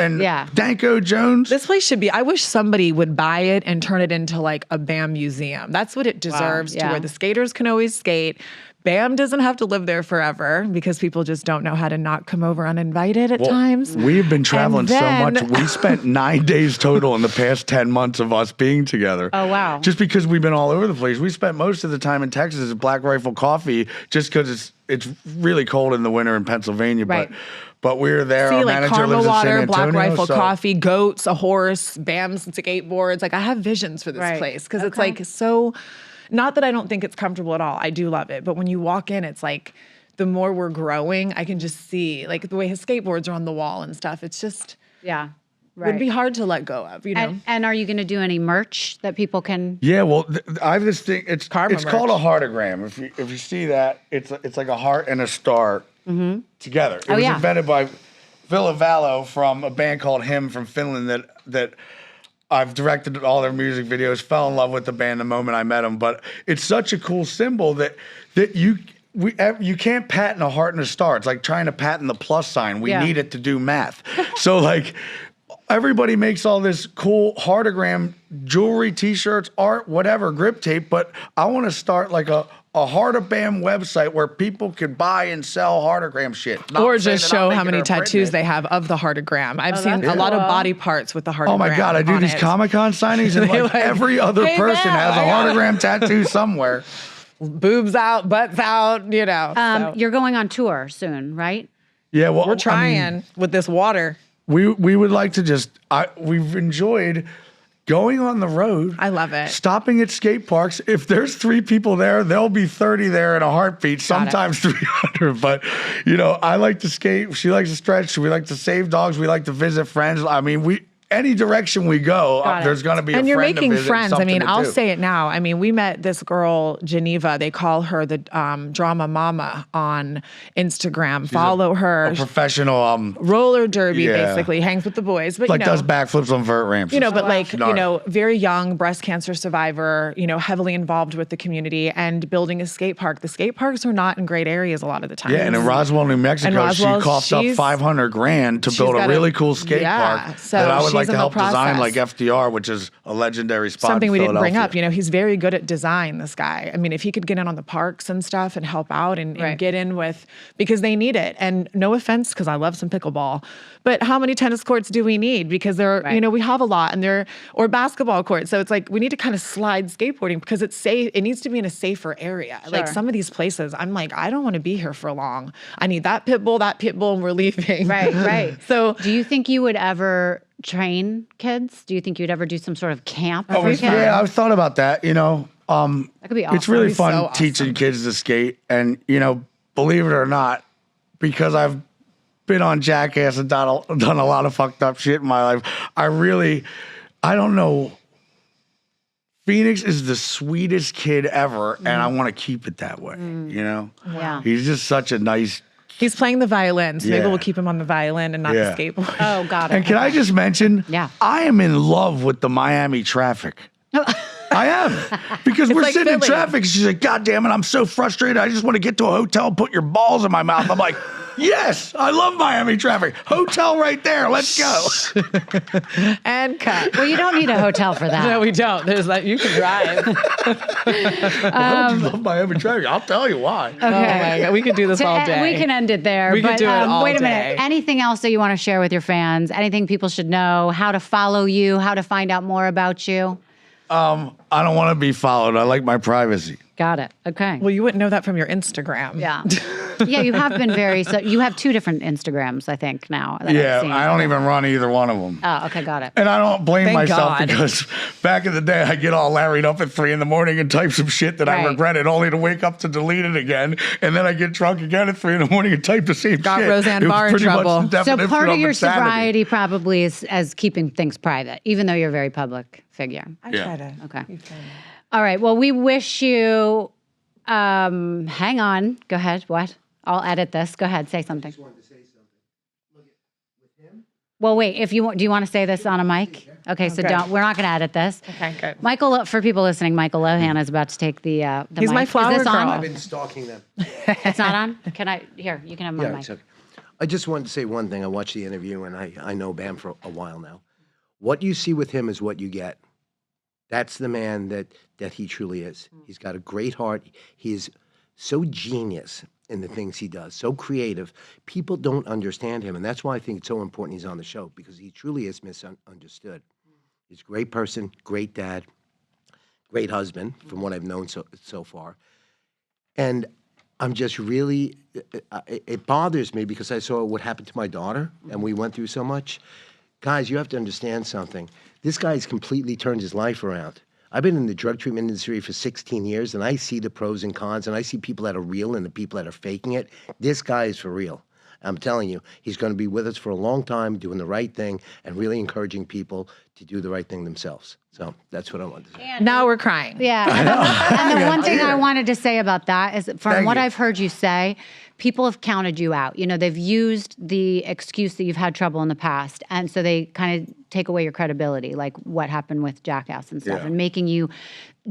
Danko Jones. This place should be, I wish somebody would buy it and turn it into a Bam museum. That's what it deserves, to where the skaters can always skate. Bam doesn't have to live there forever because people just don't know how to not come over uninvited at times. We've been traveling so much. We spent 9 days total in the past 10 months of us being together. Oh, wow. Just because we've been all over the place. We spent most of the time in Texas at Black Rifle Coffee just because it's really cold in the winter in Pennsylvania. Right. But we're there. Our manager Karma lives in Water, San Antonio, Black Rifle Coffee, goats, a horse, Bam's skateboards. I have visions for this place because it's so, not that I don't think it's comfortable at all. I do love it. But when you walk in, it's the more we're growing, I can just see the way his skateboards are on the wall and stuff. It's just, right. would be hard to let go of, And are you going to do any merch that people can? Yeah, well, I have this thing. It's Karma it's merch. called a heartogram. If you see that, it's like a heart and a star together. It was invented by Ville Valo from a band called Him from Finland that I've directed all their music videos. Fell in love with the band the moment I met them. But it's such a cool symbol that you can't patent a heart and a star. It's like trying to patent the plus sign. We need it to do math. So everybody makes all this cool heartogram jewelry, T-shirts, art, whatever, grip tape. But I want to start a Heart of Bam website where people can buy and sell heartogram shit. Or just show how many tattoos they have of the heartogram. I've seen a lot of body parts with the heartogram. Oh my God, I do these Comic-Con signings and every other person has a heartogram tattoo somewhere. Boobs out, butts out, You're going on tour soon, right? Yeah, well, we're trying with this water. We would like to we've enjoyed going on the road. I love it. Stopping at skate parks. If there's 3 people there, there'll be 30 there in a heartbeat, sometimes 300. But, I like to skate. She likes to stretch. We like to save dogs. We like to visit friends. any direction we go, Got it. there's going to be a And friend you're to making visit, friends. I something mean, to I'll do. say it now. I mean, we met this girl, Geneva. They call her the drama mama on Instagram. Follow her. A professional, Roller derby, Yeah. basically. Hangs with the boys. But, like you know, does backflips on vert ramps. you know, but like, Snark. you know, very young breast cancer survivor, you know, heavily involved with the community and building a skate park. The skate parks are not in great areas a lot of the time. Yeah, and in Roswell, New Mexico, Roswell, she coughed up she's- $500,000 to build a got really cool skate park so that I would she's like to in the help design, process. like FDR, which is a legendary spot. Something in we didn't bring up. Philadelphia. You know, he's very good at design, this guy. I mean, if he could get in on the parks and stuff and help out and Right. get in with, because they need it. And no offense, because I love some pickleball, but how many tennis courts do we need? Because there, Right. you know, we have a lot or basketball courts. So it's like, we need to kind of slide skateboarding because it's safe. It needs to be in a safer area. Like Sure. some of these places, I'm like, I don't want to be here for long. I need that pit bull, and we're leaving. Right, right. So do you think you would ever train kids? Do you think you'd ever do some sort of camp for kids? Yeah, I've thought about that. You know, That could be awesome. it's really That'd be fun so teaching kids to skate, and you know, believe it or not, because I've been on Jackass and done a lot of fucked up shit in my life. I don't know. Phoenix is the sweetest kid ever, and I want to keep it that way. You know, Yeah. he's just such a nice. he's playing the violin. So maybe Yeah. we'll keep him on the violin and not Yeah. the skateboard. Oh, got it. And can I just mention? Yeah. I am in love with the Miami traffic. I am. Because we're like sitting in Philly. traffic. She's like, God damn it, I'm so frustrated. I just want to get to a hotel and put your balls in my mouth. I'm like, yes, I love Miami traffic. Hotel right there. Let's go. And cut. Well, you don't need a hotel for that. No, we don't. There's that. You can drive. Why don't you love Miami traffic? I'll tell you why. Oh my God. We could do this all day. We can end it there. We could but, do it all wait a day. minute. Anything else that you want to share with your fans? Anything people should know? How to follow you? How to find out more about you? I don't want to be followed. I like my privacy. Got it. Okay. Well, you wouldn't know that from your Instagram. Yeah. Yeah, you have been so you have 2 different Instagrams, I think, now. that I've Yeah, seen. I don't even run either one of them. Oh, okay, got it. And I don't blame Thank myself God. because back in the day, I get all larried up at 3 a.m. and type some shit that I Right. regretted, only to wake up to delete it again. And then I get drunk again at 3 a.m. and type the same Got shit. Roseanne It was Barr in pretty much trouble. the So definition part of your insanity. sobriety probably is as keeping things private, even though you're a very public figure. I Yeah. try to. Okay. You try to. All right. Well, we wish you. Hang on. Go ahead. What? I'll edit this. Go ahead. Say something. Well, wait. If you want, do you want to say this on a mic? Okay. So Okay. don't. We're not going to edit this. Okay, good. Michael, for people listening, Michael Lohan is about to take the He's mic. my Is flower this on? girl. I've been stalking them. It's not on. Can I? Here, you can have my Yeah, mic. it's okay. I just wanted to say one thing. I watched the interview, and I know Bam for a while now. What you see with him is what you get. That's the man that he truly is. He's got a great heart. He is so genius in the things he does, so creative. People don't understand him, and that's why I think it's so important he's on the show, because he truly is misunderstood. He's a great person, great dad, great husband, from what I've known so far. And I'm just really, it bothers me because I saw what happened to my daughter, and we went through so much. Guys, you have to understand something. This guy's completely turned his life around. I've been in the drug treatment industry for 16 years, and I see the pros and cons, and I see people that are real and the people that are faking it. This guy is for real. I'm telling you, he's going to be with us for a long time, doing the right thing, and really encouraging people to do the right thing themselves. So that's what I wanted to say. Now we're crying. Yeah. And the one thing I wanted to say about that is from Thank what you. I've heard you say, people have counted you out. You know, they've used the excuse that you've had trouble in the past. And so they kind of take away your credibility, like what happened with Jackass and stuff, Yeah. and making you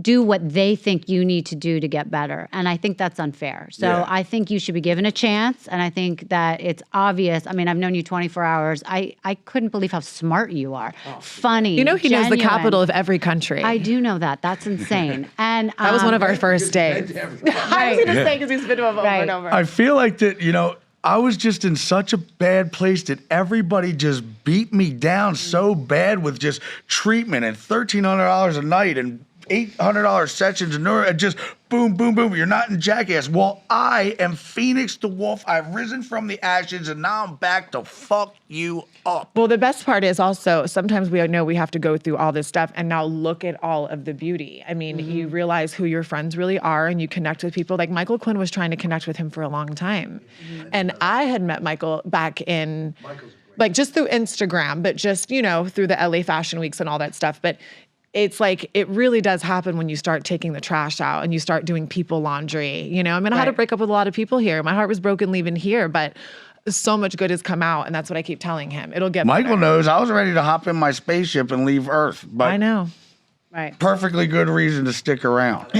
do what they think you need to do to get better. And I think that's unfair. So Yeah. I think you should be given a chance. And I think that it's obvious. I mean, I've known you 24 hours. I couldn't believe how smart you are. Funny. You know, he knows the genuine. capital of every country. I do know that. That's insane. And that was one of our first days. I was Right. going to say because he's been to him over Right. and over. I feel like that, you know, I was just in such a bad place that everybody just beat me down so bad with just treatment and $1,300 a night and $800 sessions and just boom, boom, boom. You're not in Jackass. Well, I am Phoenix the Wolf. I've risen from the ashes, and now I'm back to fuck you up. Well, the best part is also sometimes we know we have to go through all this stuff and now look at all of the beauty. I mean, you realize who your friends really are and you connect with people. Like Michael Quinn was trying to connect with him for a long time. And I had met Michael back in like just through Instagram, but just, through the LA Fashion Weeks and all that stuff. But it's like, it really does happen when you start taking the trash out and you start doing people laundry. I had to break up with a lot of people here. My heart was broken leaving here, but so much good has come out. And that's what I keep telling him. It'll get Michael better. knows I was ready to hop in my spaceship and leave Earth. But I know. Right. perfectly good reason to stick around.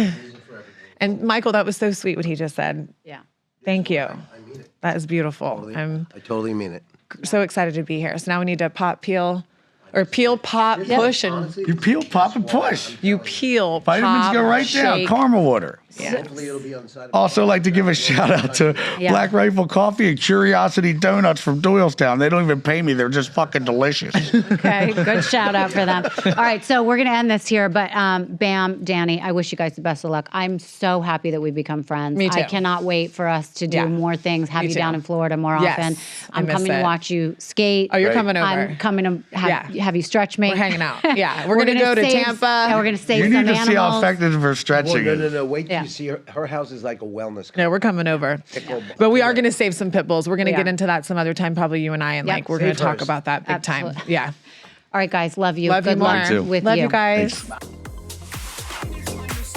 And Michael, that was so sweet what he just said. Yeah. Thank you. I mean it. That is beautiful. I'm I totally mean it. so excited to be here. So now we need to peel, pop, push, and You peel, pop, and push. you peel, Vitamins pop, go right down. shake. Karma water. Hopefully it'll be on the side of Also, like to give a shout out to Yeah. Black Rifle Coffee and Curiosity Donuts from Doylestown. They don't even pay me; they're just fucking delicious. Okay, good shout out for them. All right, so we're going to end this here, but Bam, Dannii, I wish you guys the best of luck. I'm so happy that we've become friends. Me too. I cannot wait for us to do Yeah. more things, have Me you too. down in Florida more Yes, often. I I'm miss coming to it. watch you skate. Oh, you're Right. coming over. I'm coming to have you stretch me. We're hanging out. Yeah, we're gonna go to save- Tampa. Yeah, we're going to save You some need to see how animals. effective her Well, stretching no, is. no, no. Wait till Yeah. you see her house is like a wellness. No, we're coming over. Pickle- But we are going to save some pit bulls. We're going to Yeah. get into that some other time, probably you and I, and Yep. like we're going to Save talk hers. about that big Absolutely. time. Yeah. All right, guys, love you. Love Good you more. luck Me too. with Love you. you guys.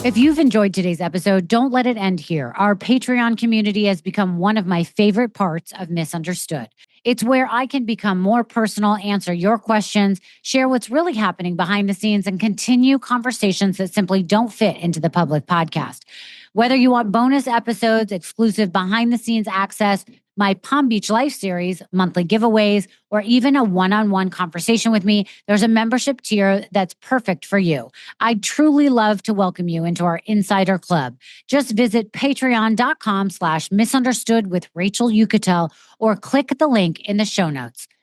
If you've enjoyed today's episode, don't let it end here. Our Patreon community has become one of my favorite parts of Misunderstood. It's where I can become more personal, answer your questions, share what's really happening behind the scenes, and continue conversations that simply don't fit into the public podcast. Whether you want bonus episodes, exclusive behind the scenes access, my Palm Beach Life series, monthly giveaways, or even a one-on-one conversation with me, there's a membership tier that's perfect for you. I'd truly love to welcome you into our Insider Club. Just visit patreon.com/misunderstood with Rachel Yucatel or click the link in the show notes.